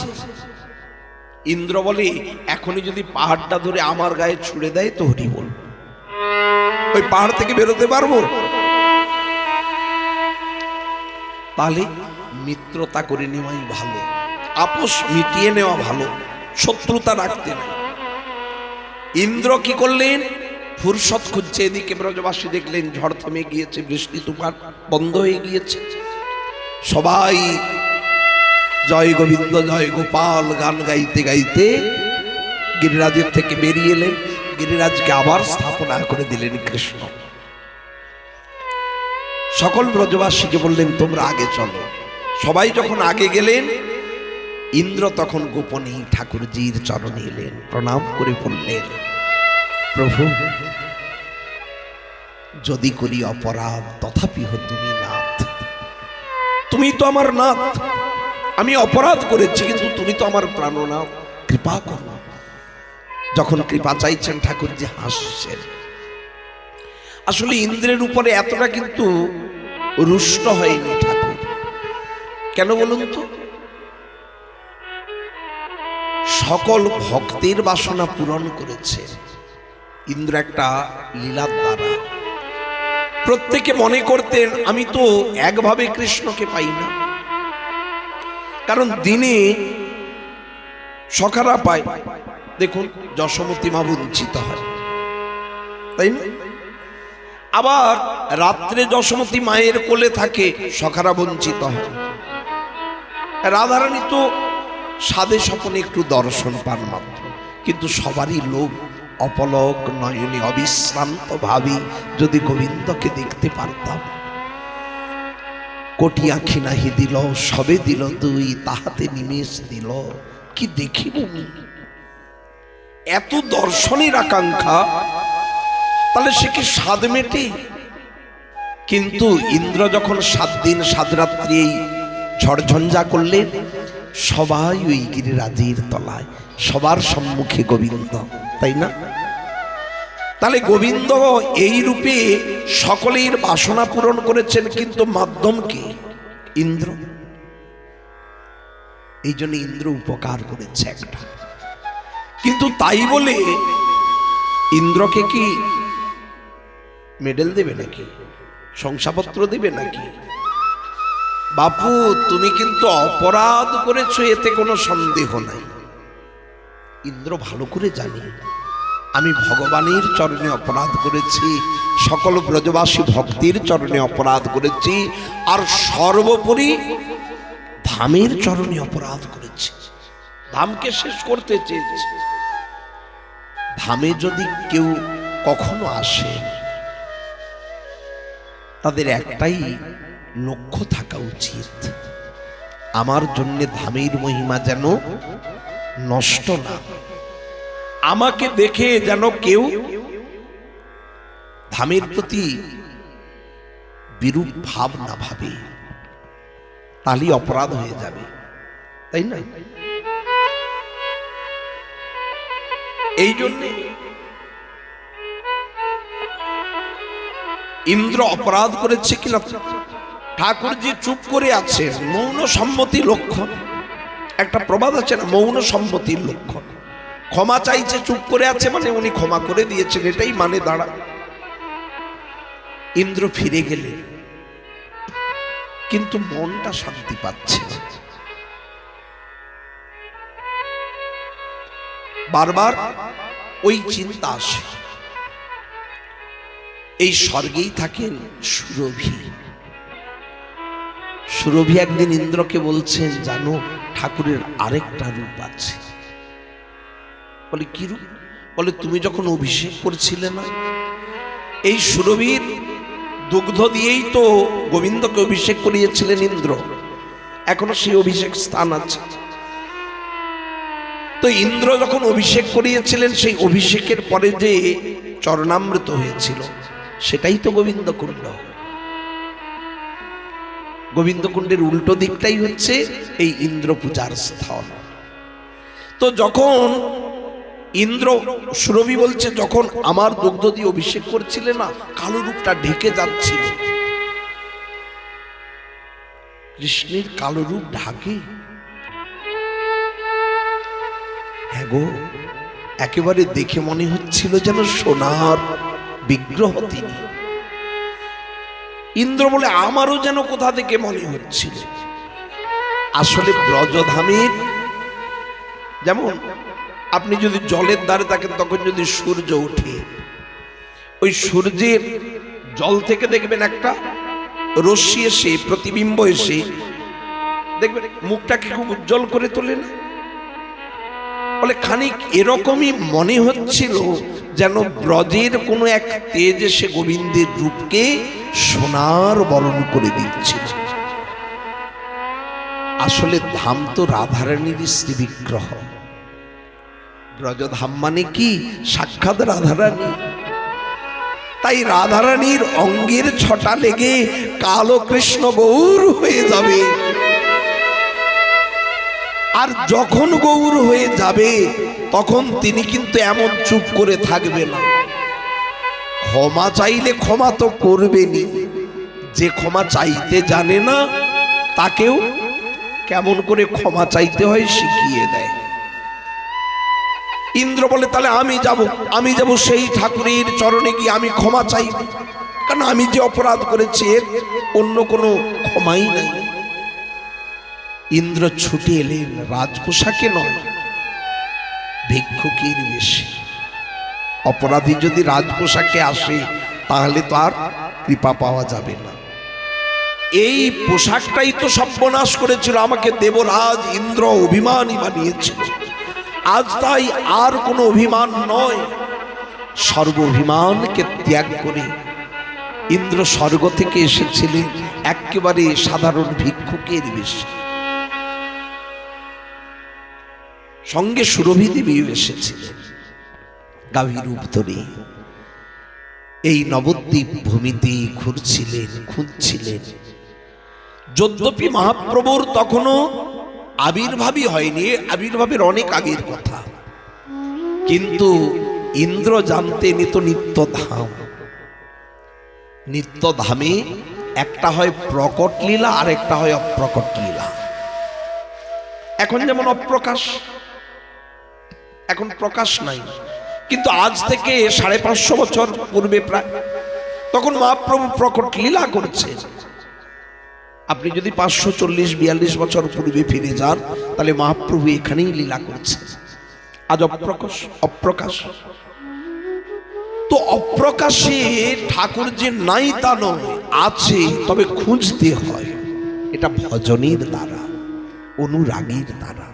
ইন্দ্র বলে, এখনই যদি পাহাড়টা ধরে আমার গায়ে ছুড়ে দেয় তো হরি বল, ওই পাহাড় থেকে বেরোতে পারবো? তাহলে মিত্রতা করে নেওয়াই ভালো, আপোষ মিটিয়ে নেওয়া ভালো, শত্রুতা রাখতে নাই। ইন্দ্র কি করলেন? ফুরসত খুঁজছে। এদিকে ব্রজবাসী দেখলেন ঝড় থেমে গিয়েছে, বৃষ্টি তুফান বন্ধ হয়ে গিয়েছে। সবাই জয় গোবিন্দ জয় গোপাল গান গাইতে গাইতে গিরিরাজের থেকে বেরিয়ে এলেন। গিরিরাজকে আবার স্থাপনা করে দিলেন কৃষ্ণ। সকল ব্রজবাসীকে বললেন, তোমরা আগে চলো। সবাই যখন আগে গেলেন, ইন্দ্র তখন গোপনে ঠাকুরজির চরণে এলেন, প্রণাম করে বললেন, প্রভু, যদি করি অপরাধ তথাপি তুমি নাথ, তুমি তো আমার নাথ। আমি অপরাধ করেছি, কিন্তু তুমি তো আমার প্রাণনাথ, কৃপা করো। যখন কৃপা চাইছেন, ঠাকুরজি হাসছেন। আসলে ইন্দ্রের উপরে এতটা কিন্তু রুষ্ট হয়নি ঠাকুর। কেন বলুন তো? সকল ভক্তের বাসনা পূরণ করেছে ইন্দ্র একটা লীলার দ্বারা। প্রত্যেকে মনে করতেন, আমি তো একভাবে কৃষ্ণকে পাই না, কারণ দিনে সখারা পায়। দেখুন, যশোমতী মা বঞ্চিত হয়, তাই না? আবার রাত্রে যশোমতী মায়ের কোলে থাকে, সখারা বঞ্চিত হয়। রাধারানী তো সাধে স্বপনে একটু দর্শন পান মাত্র, কিন্তু সবারই লোভ, অপলক নয়নে অবিশ্রান্ত ভাবি যদি গোবিন্দকে দেখতে পারতাম। কোটি আঁখি নাহি দিল, সবে দিল তুই, তাহাতে নিমেষ দিল, কি দেখিব। এত দর্শনের আকাঙ্ক্ষা, তাহলে সে কি স্বাদ মেটে? কিন্তু ইন্দ্র যখন 7 দিন 7 রাত্রি এই ঝড়ঝঞ্ঝা করলেন, সবাই ওই গিরিরাজের তলায়, সবার সম্মুখে গোবিন্দ, তাই না? তাহলে গোবিন্দ এই রূপে সকলের বাসনা পূরণ করেছেন, কিন্তু মাধ্যম কি? ইন্দ্র। এই জন্য ইন্দ্র উপকার করেছে একটা। কিন্তু তাই বলে ইন্দ্রকে কি মেডেল দেবে নাকি, শংসাপত্র দেবে নাকি? বাপু, তুমি কিন্তু অপরাধ করেছো, এতে কোনো সন্দেহ নাই। ইন্দ্র ভালো করে জানি, আমি ভগবানের চরণে অপরাধ করেছি, সকল ব্রজবাসী ভক্তির চরণে অপরাধ করেছি, আর সর্বোপরি ধামের চরণে অপরাধ করেছি। ধামকে শেষ করতে চেয়েছি। ধামে যদি কেউ কখনো আসে, তাদের একটাই লক্ষ্য থাকা উচিত, আমার জন্য ধামের মহিমা যেন নষ্ট না, আমাকে দেখে যেন কেউ ধামের প্রতি বিরূপ ভাব না ভাবে, তাহলে অপরাধ হয়ে যাবে, তাই না? এই জন্য ইন্দ্র অপরাধ করেছে কিনা, ঠাকুরজি চুপ করে আছেন, মৌন সম্মতি লক্ষণ। একটা প্রবাদ আছে না, মৌন সম্মতির লক্ষণ। ক্ষমা চাইছে, চুপ করে আছে, মানে উনি ক্ষমা করে দিয়েছেন, এটাই মানে দাঁড়া। ইন্দ্র ফিরে গেলেন, কিন্তু মনটা শান্তি পাচ্ছে না। বারবার ওই চিন্তা আসে। এই স্বর্গেই থাকেন সুরভি। সুরভি একদিন ইন্দ্রকে বলছেন, জানো ঠাকুরের আরেকটা রূপ আছে। বলে কি রূপ? বলে তুমি যখন অভিষেক করছিলে না, এই সুরভির দুগ্ধ দিয়েই তো গোবিন্দকে অভিষেক করিয়েছিলেন ইন্দ্র, এখনো সেই অভিষেক স্থান আছে। তো ইন্দ্র যখন অভিষেক করিয়েছিলেন, সেই অভিষেকের পরে যে চরণামৃত হয়েছিল সেটাই তো গোবিন্দকুণ্ড। গোবিন্দকুণ্ডের উল্টো দিকটাই হচ্ছে এই ইন্দ্র পূজার স্থল। তো যখন ইন্দ্র, সুরভি বলছে, যখন আমার দুগ্ধ দিয়ে অভিষেক করছিলে না, কালো রূপটা ঢেকে যাচ্ছিল। কৃষ্ণের কালো রূপ ঢাকে? হ্যাঁ গো, একেবারে দেখে মনে হচ্ছিল যেন সোনার বিগ্রহ তিনি। ইন্দ্র বলে আমারও যেন কোথা থেকে মনে হচ্ছিল। আসলে ব্রজধামের, যেমন আপনি যদি জলের ধারে থাকেন, তখন যদি সূর্য ওঠে, ওই সূর্যের জল থেকে দেখবেন একটা রশ্মি এসে, প্রতিবিম্ব এসে দেখবেন মুখটাকে খুব উজ্জ্বল করে তোলে না? বলে খানিক এরকমই মনে হচ্ছিল, যেন ব্রজের কোনো এক তেজ এসে গোবিন্দের রূপকে সোনার বরণ করে দিচ্ছিল। আসলে ধাম তো রাধারানীর শ্রী বিগ্রহ। ব্রজধাম মানে কি? সাক্ষাৎ রাধারানী। তাই রাধারানীর অঙ্গের ছটা লেগে কালো কৃষ্ণ গৌর হয়ে যাবে। আর যখন গৌর হয়ে যাবে, তখন তিনি কিন্তু এমন চুপ করে থাকবে না। ক্ষমা চাইলে ক্ষমা তো করবেনি। যে ক্ষমা চাইতে জানে না, তাকেও কেমন করে ক্ষমা চাইতে হয় শিখিয়ে দেয়। ইন্দ্র বলে, তাহলে আমি যাব সেই ঠাকুরের চরণে গিয়ে আমি ক্ষমা চাই, কারণ আমি যে অপরাধ করেছি এর অন্য কোনো ক্ষমাই নাই। ইন্দ্র ছুটে এলেন রাজপোশাকে নয়, ভিক্ষুকের বেশে। অপরাধী যদি রাজপোশাকে আসে, তাহলে তো আর কৃপা পাওয়া যাবে না। এই পোশাকটাই তো সর্বনাশ করেছিল, আমাকে দেবরাজ ইন্দ্র অভিমানী বানিয়েছিল। আজ তাই আর কোনো অভিমান নয়, সর্ব অভিমানকে ত্যাগ করে ইন্দ্র স্বর্গ থেকে এসেছিলেন একেবারে সাধারণ ভিক্ষুকের বেশে। সঙ্গে সুরভি দেবীও এসেছিলেন গাভী রূপ ধরে। এই নবদ্বীপ ভূমিতে ঘুরছিলেন, খুঁজছিলেন। যদ্যপি মহাপ্রভুর তখনও আবির্ভাবই হয়নি, আবির্ভাবের অনেক আগের কথা, কিন্তু ইন্দ্র জানতেন এ তো নিত্যধাম। নিত্যধামে একটা হয় প্রকট লীলা, আর একটা হয় অপ্রকট লীলা। এখন যেমন অপ্রকাশ, এখন প্রকাশ নাই, কিন্তু আজ থেকে 550 বছর পূর্বে প্রায়, তখন মহাপ্রভু প্রকট লীলা করছেন। আপনি যদি 540-42 বছর পূর্বে ফিরে যান, তাহলে মহাপ্রভু এখানেই লীলা করছেন। আজ অপ্রকাশ। তো অপ্রকাশে ঠাকুর যে নাই তা নয়, আছে, তবে খুঁজতে হয়। এটা ভজনের দ্বারা, অনুরাগীর দ্বারা।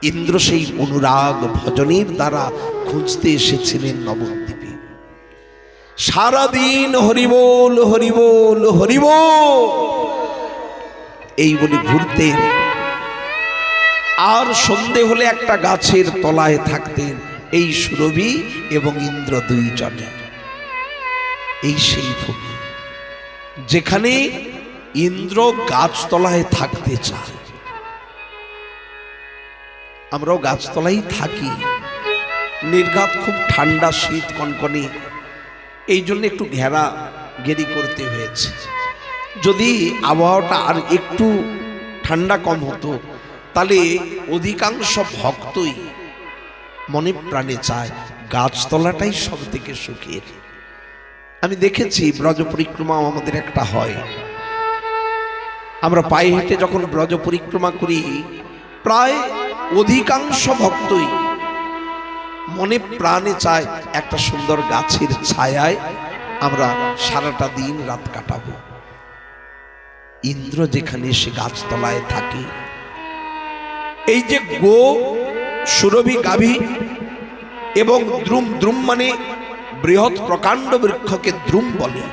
ইন্দ্র সেই অনুরাগ ভজনের দ্বারা খুঁজতে এসেছিলেন নবদ্বীপে। সারাদিন হরিবোল হরিবোল হরিবোল এই বলে ঘুরতেন। আর সন্ধে হলে একটা গাছের তলায় থাকতেন এই সুরভি এবং ইন্দ্র দুইজনে। এই সেই ভূমি যেখানে ইন্দ্র গাছতলায় থাকতে চায়। আমরাও গাছতলায় থাকি, নির্ঘাত খুব ঠান্ডা, শীত কনকনে, এই জন্য একটু ঘেরি করতে হয়েছে। যদি আবহাওয়াটা আর একটু ঠান্ডা কম হতো, তাহলে অধিকাংশ ভক্তই মনে প্রাণে চায় গাছতলাটাই সব থেকে সুখের। আমি দেখেছি ব্রজ পরিক্রমা আমাদের একটা হয়, আমরা পায়ে হেঁটে যখন ব্রজ পরিক্রমা করি, প্রায় অধিকাংশ ভক্তই মনে প্রাণে চায় একটা সুন্দর গাছের ছায়ায় আমরা সারাটা দিন রাত কাটাবো। ইন্দ্র যেখানে সে গাছতলায় থাকে, এই যে গো, সুরভি, গাভী এবং দ্রুম, দ্রুম মানে বৃহৎ প্রকাণ্ড বৃক্ষকে দ্রুম বলে,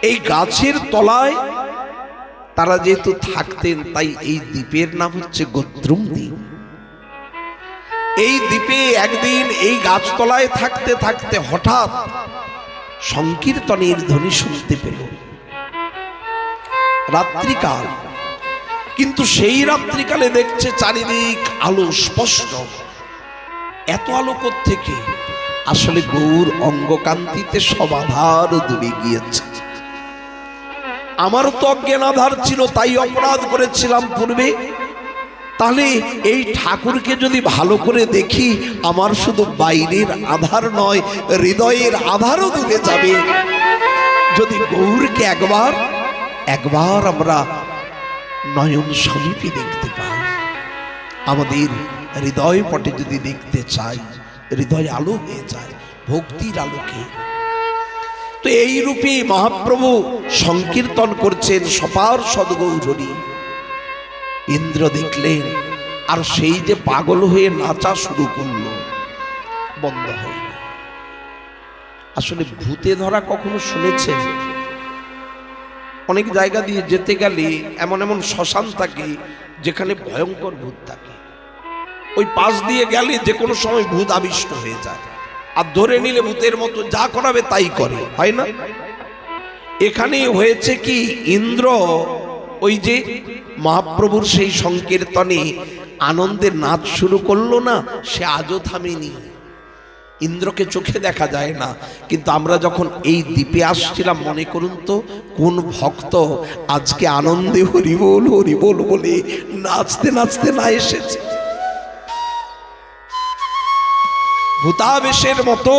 এই গাছের তলায় তারা যেহেতু থাকতেন, তাই এই দ্বীপের নাম হচ্ছে গোদ্রুম দ্বীপ। এই দ্বীপে একদিন এই গাছতলায় থাকতে থাকতে হঠাৎ সংকীর্তনের ধ্বনি শুনতে পেল। রাত্রিকাল, কিন্তু সেই রাত্রিকালে দেখছে চারিদিক আলো স্পষ্ট। এত আলো থেকে আসলে গৌর অঙ্গকান্তিতে সব আধার দূরে গিয়েছে। আমারও তো অজ্ঞান আধার ছিল, তাই অপরাধ করেছিলাম পূর্বে। তাহলে এই ঠাকুরকে যদি ভালো করে দেখি, আমার শুধু বাইরের আধার নয়, হৃদয়ের আধারও দূরে যাবে। যদি গৌরকে একবার আমরা নয়ন সমীপে দেখতে পাই, আমাদের হৃদয় পটে যদি দেখতে চাই, হৃদয় আলো হয়ে যায় ভক্তির আলোকে। তো এই রূপে মহাপ্রভু সংকীর্তন করছেন সপার সদ্গৌরী। ইন্দ্র দেখলেন, আর সেই যে পাগল হয়ে নাচা শুরু করলো, বন্ধ হয়নি। আসলে ভূতে ধরা কখনো শুনেছেন? অনেক জায়গা দিয়ে যেতে গেলে এমন এমন শ্মশান থাকে যেখানে ভয়ঙ্কর ভূত থাকে। ওই পাশ দিয়ে গেলে যে কোনো সময় ভূত আবিষ্ট হয়ে যায়, আর ধরে নিলে ভূতের মতো যা করাবে তাই করে, হয় না? এখানে হয়েছে কি, ইন্দ্র ওই যে মহাপ্রভুর সেই সংকীর্তনে আনন্দের নাচ শুরু করলো না, সে আজও থামেনি। ইন্দ্রকে চোখে দেখা যায় না, কিন্তু আমরা যখন এই দ্বীপে আসছিলাম, মনে করুন তো কোন ভক্ত আজকে আনন্দে হরিবোল হরিবোল বলে নাচতে নাচতে না এসেছে। ভূতাবেশের মতো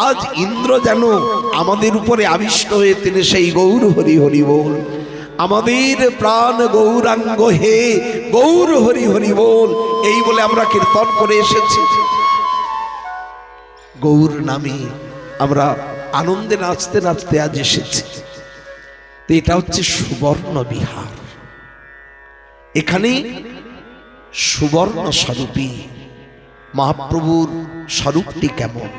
আজ ইন্দ্র যেন আমাদের উপরে আবিষ্ট হয়ে তিনি সেই গৌর হরি হরি বল, আমাদের প্রাণ গৌরাঙ্গ হে গৌর হরি হরি বল, এই বলে আমরা কীর্তন করে এসেছি। গৌর নামে আমরা আনন্দে নাচতে নাচতে আজ এসেছি। তো এটা হচ্ছে সুবর্ণ বিহার। এখানে সুবর্ণ স্বরূপী মহাপ্রভুর স্বরূপটি কেমন?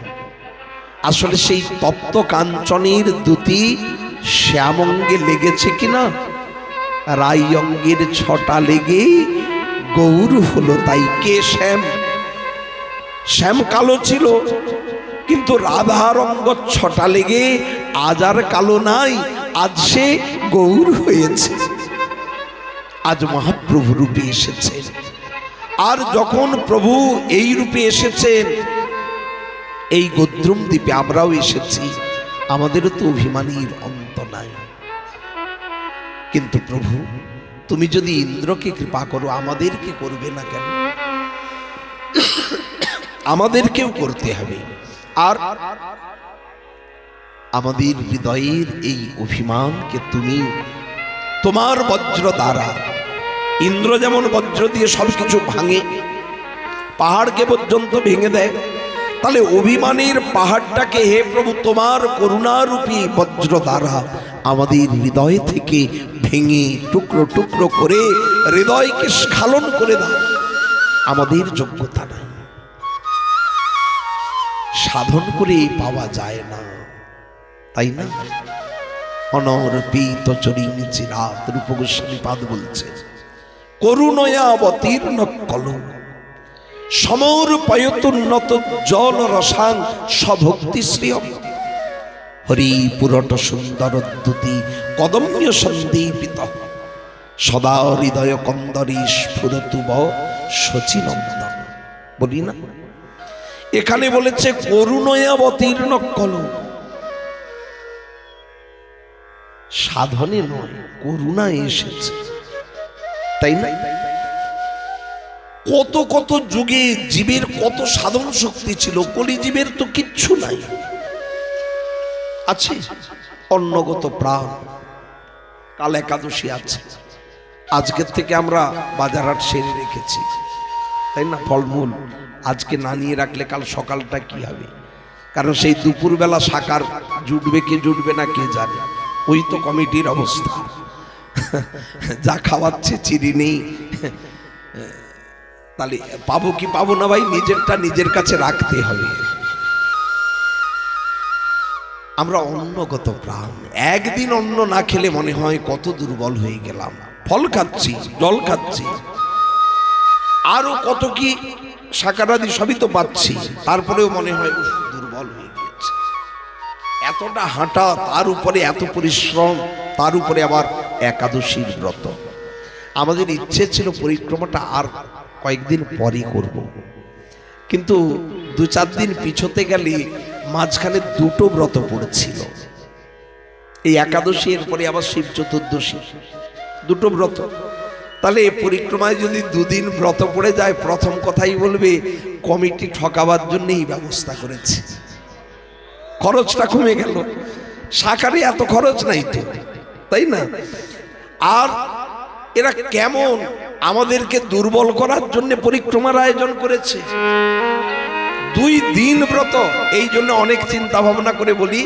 আসলে সেই তপ্ত কাঞ্চনের দুটি শ্যামঙ্গে লেগেছে কিনা, রাই অঙ্গের ছটা লেগে গৌর হলো তাই। কে শ্যাম? শ্যাম কালো ছিল, কিন্তু রাধার অঙ্গ ছটা লেগে আজ আর কালো নাই, আজ সে গৌর হয়েছে। আজ মহাপ্রভু রূপে এসেছেন। আর যখন প্রভু এই রূপে এসেছেন, এই গোদ্রুম দ্বীপে আমরাও এসেছি, আমাদেরও তো অভিমানীর অন্ত নাই। কিন্তু প্রভু, তুমি যদি ইন্দ্রকে কৃপা করো, আমাদেরকে করবে না কেন? আমাদেরকেও করতে হবে। আর আমাদের হৃদয়ের এই অভিমানকে তুমি তোমার বজ্র দ্বারা, ইন্দ্র যেমন বজ্র দিয়ে সবকিছু ভাঙে, পাহাড়কে পর্যন্ত ভেঙে দেয়, তাহলে অভিমানের পাহাড়টাকে হে প্রভু তোমার করুণারূপী বজ্র দ্বারা আমাদের হৃদয় থেকে ভেঙে টুকরো টুকরো করে হৃদয়কে স্খলন করে দাও। আমাদের যোগ্যতা নাই, সাধন করে পাওয়া যায় না, তাই না? অনর্পিত চরিণ চিরাত, রূপ গোস্বামী পাদ বলছে, করুণয়া অবতীর্ণ কলম সমর পয়তুন্নত জল রসাং স্বভক্তি শ্রিয়ম হরি পুরট সুন্দর দ্যুতি কদম্য সন্দীপিত সদা হৃদয় কন্দরী স্ফুরতুব শচীনন্দন। বলি না, এখানে বলেছে করুণয়া অবতীর্ণ কলম, সাধনে নয়, করুণায় এসেছে, তাই না? কত কত যুগে জীবের কত সাধন শক্তি ছিল, কলিজীবের তো কিচ্ছু নাই। আছে অন্নগত প্রাণ, কাল একাদশী আছে, আজকের থেকে আমরা বাজারহাট সেরে রেখেছি। তাই না? ফলমূল আজকে না নিয়ে রাখলে কাল সকালটা কি হবে? কারণ সেই দুপুরবেলা সাকার জুটবে কি জুটবে না কে জানে। ওই তো কমিটির অবস্থা, যা খাওয়াচ্ছে চিনি নেই। তাহলে পাবো কি পাবো না ভাই, নিজেরটা নিজের কাছে রাখতে হবে। আমরা অন্নগত প্রাণ, একদিন অন্ন না খেলে মনে হয় কত দুর্বল হয়ে গেলাম। ফল খাচ্ছি, জল খাচ্ছি, আরো কত কি সাকারাদি সবই তো পাচ্ছি, তারপরেও মনে হয় দুর্বল হয়ে গিয়েছে। এতটা হাঁটা, তার উপরে এত পরিশ্রম, তার উপরে আবার একাদশীর ব্রত। আমাদের ইচ্ছে ছিল পরিক্রমাটা আর কয়েকদিন পরে করব, কিন্তু 2-4 দিন পিছোতে গেলে মাঝখানে দুটো ব্রত পড়েছিল। এই একাদশী, এরপরে আবার শিব চতুর্দশী, দুটো ব্রত। তাহলে এই পরিক্রমায় যদি 2 দিন ব্রত পড়ে যায়, প্রথম কথাই বলবে কমিটি ঠকাবার জন্যই ব্যবস্থা করেছে, খরচটা কমে গেল। সাকারে এত খরচ নাই তো, তাই না? আর এরা কেমন আমাদেরকে দুর্বল করার জন্য পরিক্রমার আয়োজন করেছে। 2 দিন ব্রত, এই জন্য অনেক চিন্তা ভাবনা করে বলি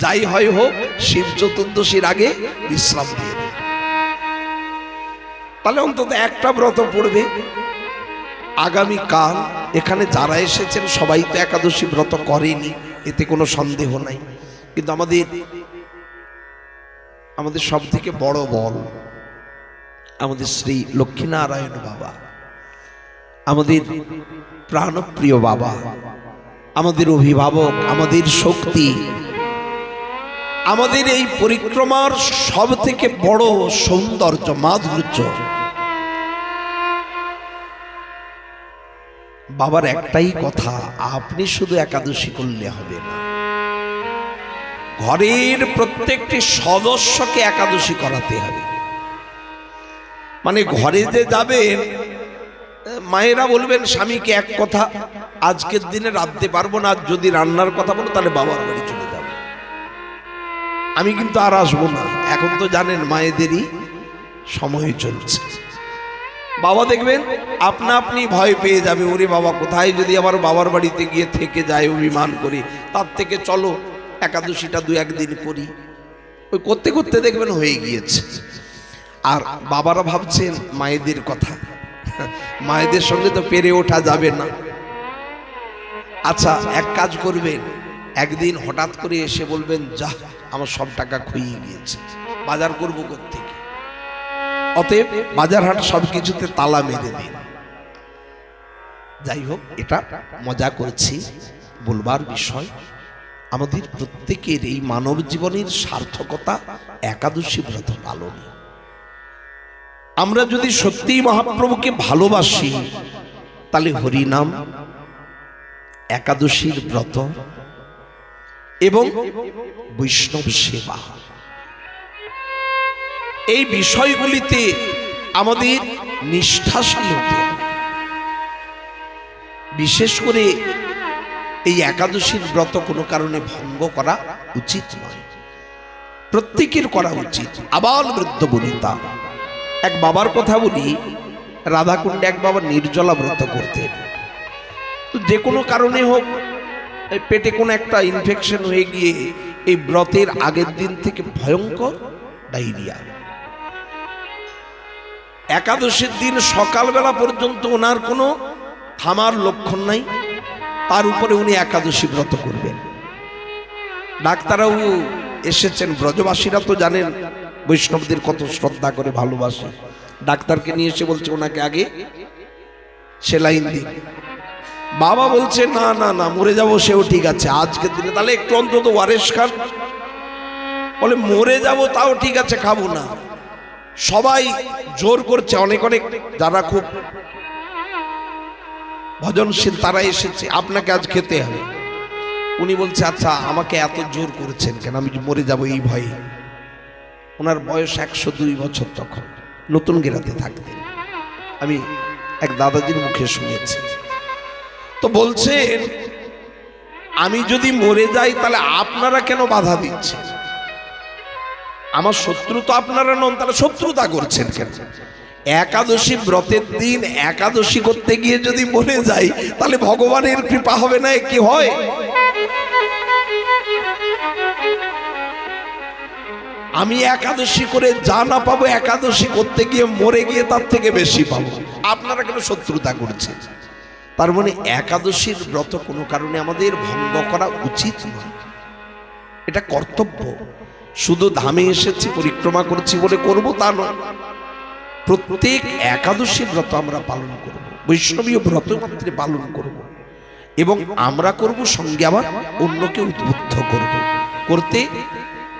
যাই হয় হোক শিব চতুর্দশীর আগে বিশ্রাম দিয়ে দেব, তাহলে অন্তত একটা ব্রত পড়বে। আগামী কাল এখানে যারা এসেছেন সবাই তো একাদশী ব্রত করেনি, এতে কোনো সন্দেহ নাই। কিন্তু আমাদের সব থেকে বড় বল আমাদের শ্রী লক্ষ্মীনারায়ণ বাবা, আমাদের প্রাণপ্রিয় বাবা, আমাদের অভিভাবক, আমাদের শক্তি, আমাদের এই পরিক্রমার সব থেকে বড় সৌন্দর্য, মাধুর্য। বাবার একটাই কথা, আপনি শুধু একাদশী করলে হবে না, ঘরের প্রত্যেকটি সদস্যকে একাদশী করাতে হবে। মানে ঘরে যে যাবেন, মায়েরা বলবেন স্বামীকে এক কথা, আজকের দিনে রাঁধতে পারবো না, যদি রান্নার কথা বলো তাহলে বাবার বাড়ি চলে যাবো, আমি কিন্তু আর আসবো না। এখন তো জানেন মায়েদেরই সময় চলছে। বাবা দেখবেন আপনা আপনি ভয় পেয়ে যাবে, ওরে বাবা কোথায় যদি আবার বাবার বাড়িতে গিয়ে থেকে যায় অভিমান করে, তার থেকে চলো একাদশীটা 2-1 দিন করি। ওই করতে করতে দেখবেন হয়ে গিয়েছে। আর বাবারা ভাবছেন মায়েদের কথা, মায়েদের সঙ্গে তো পেরে ওঠা যাবে না। আচ্ছা এক কাজ করবেন, একদিন হঠাৎ করে এসে বলবেন যা আমার সব টাকা খুইয়ে গিয়েছে, বাজার করবো কোত্থেকে, অতএব বাজার হাট সবকিছুতে তালা মেরে দিন। যাই হোক, এটা মজা করছি, বলবার বিষয় আমাদের প্রত্যেকের এই মানব জীবনের সার্থকতা একাদশী ব্রত পালনে। আমরা যদি সত্যিই মহাপ্রভুকে ভালোবাসি, তাহলে হরিনাম, একাদশীর ব্রত এবং বৈষ্ণব সেবা, এই বিষয়গুলিতে আমাদের নিষ্ঠাশীল হতে হবে। বিশেষ করে এই একাদশীর ব্রত কোনো কারণে ভঙ্গ করা উচিত নয়, প্রত্যেকের করা উচিত। আবাল বৃদ্ধ বনিতা, এক বাবার কথা বলি, রাধাকুণ্ডে এক বাবা নির্জলা ব্রত করতেন। তো যে কোনো কারণে হোক পেটে কোনো একটা ইনফেকশন হয়ে গিয়ে এই ব্রতের আগের দিন থেকে ভয়ঙ্কর ডায়রিয়া। একাদশীর দিন সকালবেলা পর্যন্ত ওনার কোনো থামার লক্ষণ নাই, তার উপরে উনি একাদশী ব্রত করবেন। ডাক্তাররাও এসেছেন, ব্রজবাসীরা তো জানেন বৈষ্ণবদের কত শ্রদ্ধা করে ভালোবাসে। ডাক্তারকে নিয়ে এসে বলছে ওনাকে আগে সেলাইন দিন। বাবা বলছে না না না, মরে যাবো সেও ঠিক আছে আজকের দিনে, তাহলে একটু অন্তত ওয়ারেস খান। বলে মরে যাব তাও ঠিক আছে, খাবো না। সবাই জোর করছে, অনেক অনেক যারা খুব ভজনশীল তারা এসেছে, আপনাকে আজ খেতে হবে। উনি বলছে আচ্ছা আমাকে এত জোর করেছেন কেন, আমি মরে যাব এই ভয়ে। ওনার বয়স 102 বছর, তখন নতুন গেরাতে থাকতেন, আমি এক দাদাজির মুখে শুনেছি। তো বলছেন আমি যদি মরে যাই তাহলে আপনারা কেন বাধা দিচ্ছেন, আমার শত্রু তো আপনারা নন, তাহলে শত্রুতা করছেন কেন? একাদশী ব্রতের দিন একাদশী করতে গিয়ে যদি মরে যাই তাহলে ভগবানের কৃপা হবে না, কি হয়? আমি একাদশী করে যা না পাবো একাদশী করতে গিয়ে মরে গিয়ে তার থেকে বেশি পাবো। আপনারা কেন শত্রুতা করছেন? তার মানে একাদশীর ব্রত কোনো কারণে আমাদের ভঙ্গ করা উচিত নয়, এটা কর্তব্য। শুধু ধামে এসেছি পরিক্রমা করছি বলে করব তা নয়, প্রত্যেক একাদশী ব্রত আমরা পালন করব, বৈষ্ণবীয় ব্রত মাত্রে পালন করব, এবং আমরা করব সঙ্গে আবার অন্যকে উদ্বুদ্ধ করব, করতে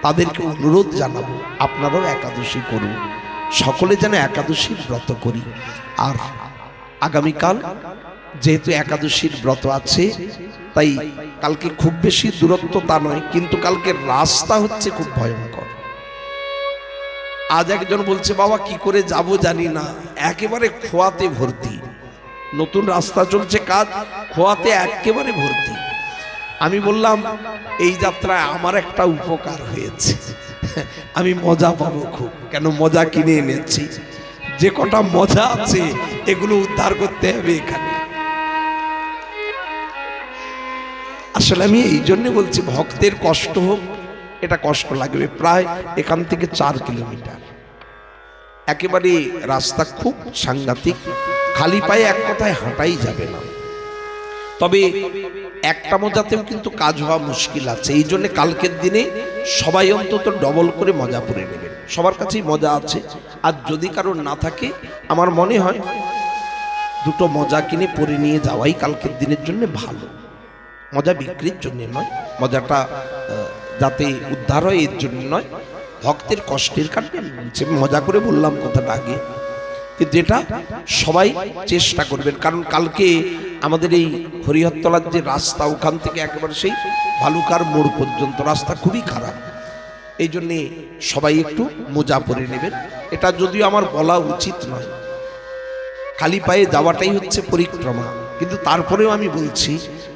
তাদেরকে অনুরোধ জানাবো আপনারাও একাদশী করুন, সকলে যেন একাদশীর ব্রত করি। আর আগামীকাল যেহেতু একাদশীর ব্রত আছে, তাই কালকে খুব বেশি দূরত্ব তা নয়, কিন্তু কালকে রাস্তা হচ্ছে খুব ভয়ঙ্কর। আজ একজন বলছে বাবা কি করে যাব জানি না, একেবারে খোয়াতে ভর্তি, নতুন রাস্তা চলছে কাজ, খোয়াতে একেবারে ভর্তি। আমি বললাম এই যাত্রায় আমার একটা উপকার হয়েছে, আমি মজা পাবো খুব, কেন মজা কিনে এনেছি, যে কটা মজা আছে এগুলো উদ্ধার করতে হবে এখানে। আসলে আমি এই জন্য বলছি ভক্তের কষ্ট হোক, এটা কষ্ট লাগবে। প্রায় এখান থেকে 4 কিলোমিটার, একেবারে রাস্তা খুব সাংঘাতিক, খালি পায়ে এক কথায় হাঁটাই যাবে না। তবে একটা মজাতেও কিন্তু কাজ হওয়া মুশকিল আছে, এই জন্য কালকের দিনে সবাই অন্তত ডবল করে মজা পরে নেবেন, সবার কাছেই মজা আছে। আর যদি কারোর না থাকে, আমার মনে হয় 2টো মজা কিনে পরে নিয়ে যাওয়াই কালকের দিনের জন্য ভালো। মজা বিক্রির জন্য নয়, মজাটা যাতে উদ্ধার হয় এর জন্য নয়, ভক্তের কষ্টের কারণে মজা করে বললাম কথাটা আগে, যেটা সবাই চেষ্টা করবেন। কারণ কালকে আমাদের এই হরিহরতলার যে রাস্তা, ওখান থেকে একেবারে সেই ভালুকার মোড় পর্যন্ত রাস্তা খুবই খারাপ, এই জন্যে সবাই একটু মোজা পরে নেবেন। এটা যদিও আমার বলা উচিত নয়, খালি পায়ে যাওয়াটাই হচ্ছে পরিক্রমা, কিন্তু তারপরেও আমি বলছি,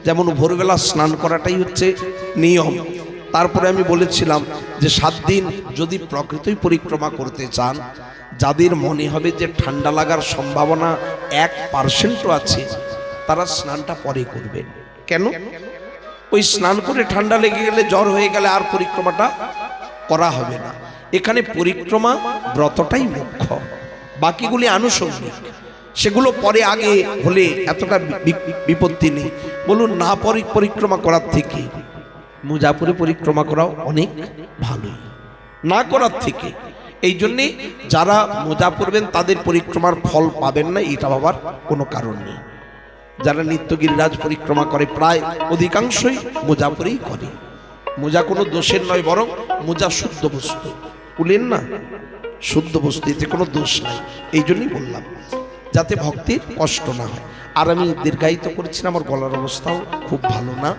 যেমন ভোরবেলা স্নান করাটাই হচ্ছে নিয়ম। তারপরে আমি বলেছিলাম যে 7 দিন যদি প্রকৃতই পরিক্রমা করতে চান, যাদের মনে হবে যে ঠান্ডা লাগার সম্ভাবনা 1% আছে, তারা স্নানটা পরে করবেন। কেন? ওই স্নান করে ঠান্ডা লেগে গেলে, জ্বর হয়ে গেলে আর পরিক্রমাটা করা হবে না। এখানে পরিক্রমা ব্রতটাই মুখ্য, বাকিগুলি আনুষঙ্গিক, সেগুলো পরে আগে হলে এতটা বিপত্তি নেই। বলুন না, পরিক্রমা করার থেকে মুজাপুরে পরিক্রমা করাও অনেক ভালোই না করার থেকে। এই জন্যে যারা মোজা পরবেন তাদের পরিক্রমার ফল পাবেন না, এটা ভাবার কোনো কারণ নেই। যারা নিত্যগিরিরাজ পরিক্রমা করে প্রায় অধিকাংশই মোজা পরেই করে। মোজা কোনো দোষের নয়, বরং মোজা শুদ্ধ বস্তু, বলেন না শুদ্ধ বস্তু, এতে কোনো দোষ নাই। এই জন্যই বললাম যাতে ভক্তির কষ্ট না হয়। আর আমি দীর্ঘায়িত করছি না, আমার গলার অবস্থাও খুব ভালো না।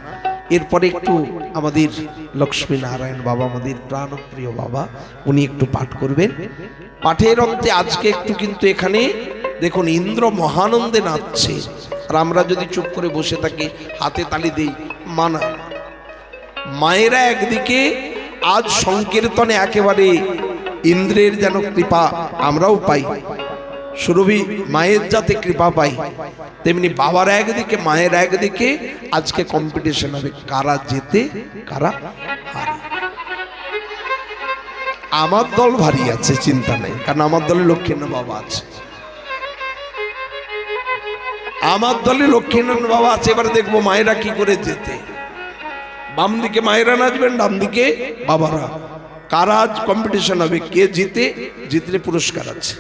এরপরে একটু আমাদের লক্ষ্মী নারায়ণ বাবা, আমাদের প্রাণপ্রিয় বাবা, উনি একটু পাঠ করবেন। পাঠের অন্তে আজকে একটু কিন্তু এখানে দেখুন ইন্দ্র মহানন্দে নাচছে, আর আমরা যদি চুপ করে বসে থাকি, হাতে তালি দেই, মানায়। মায়েরা একদিকে আজ সংকীর্তনে একেবারে ইন্দ্রের যেন কৃপা আমরাও পাই, সুরভি মায়ের যাতে কৃপা পাই, তেমনি বাবার একদিকে মায়ের একদিকে আজকে কম্পিটিশন হবে, কারা জেতে কারা হারে। আমার দল ভারী আছে, চিন্তা নেই, কারণ আমার দলে লক্ষ্মীনারায়ণ বাবা আছে, আমার দলে লক্ষ্মীনারায়ণ বাবা আছে। এবারে দেখবো মায়েরা কি করে জেতে। বাম দিকে মায়েরা নাচবেন, ডান দিকে বাবারা, কারা আজ কম্পিটিশন হবে, কে জিতে, জিতলে পুরস্কার আছে।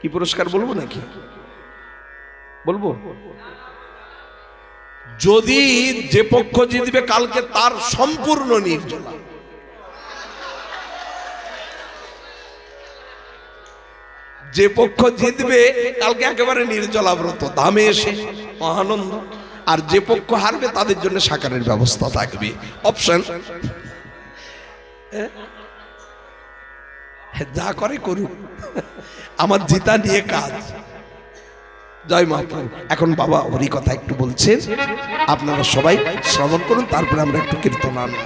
কি পুরস্কার বলবো নাকি? বলবো। যদি যে পক্ষ জিতবে কালকে তার সম্পূর্ণ নির্জলা, যে পক্ষ জিতবে কালকে একেবারে নির্জলা ব্রত, ধামে এসে মহানন্দ। আর যে পক্ষ হারবে তাদের জন্য সাকারের ব্যবস্থা থাকবে, অপশন। যা করে করুক, আমার জিতা নিয়ে কাজ। জয় মহাপ্রভু। এখন বাবা হরি কথা একটু বলছেন, আপনারা সবাই শ্রবণ করুন, তারপরে আমরা একটু কীর্তন আনব।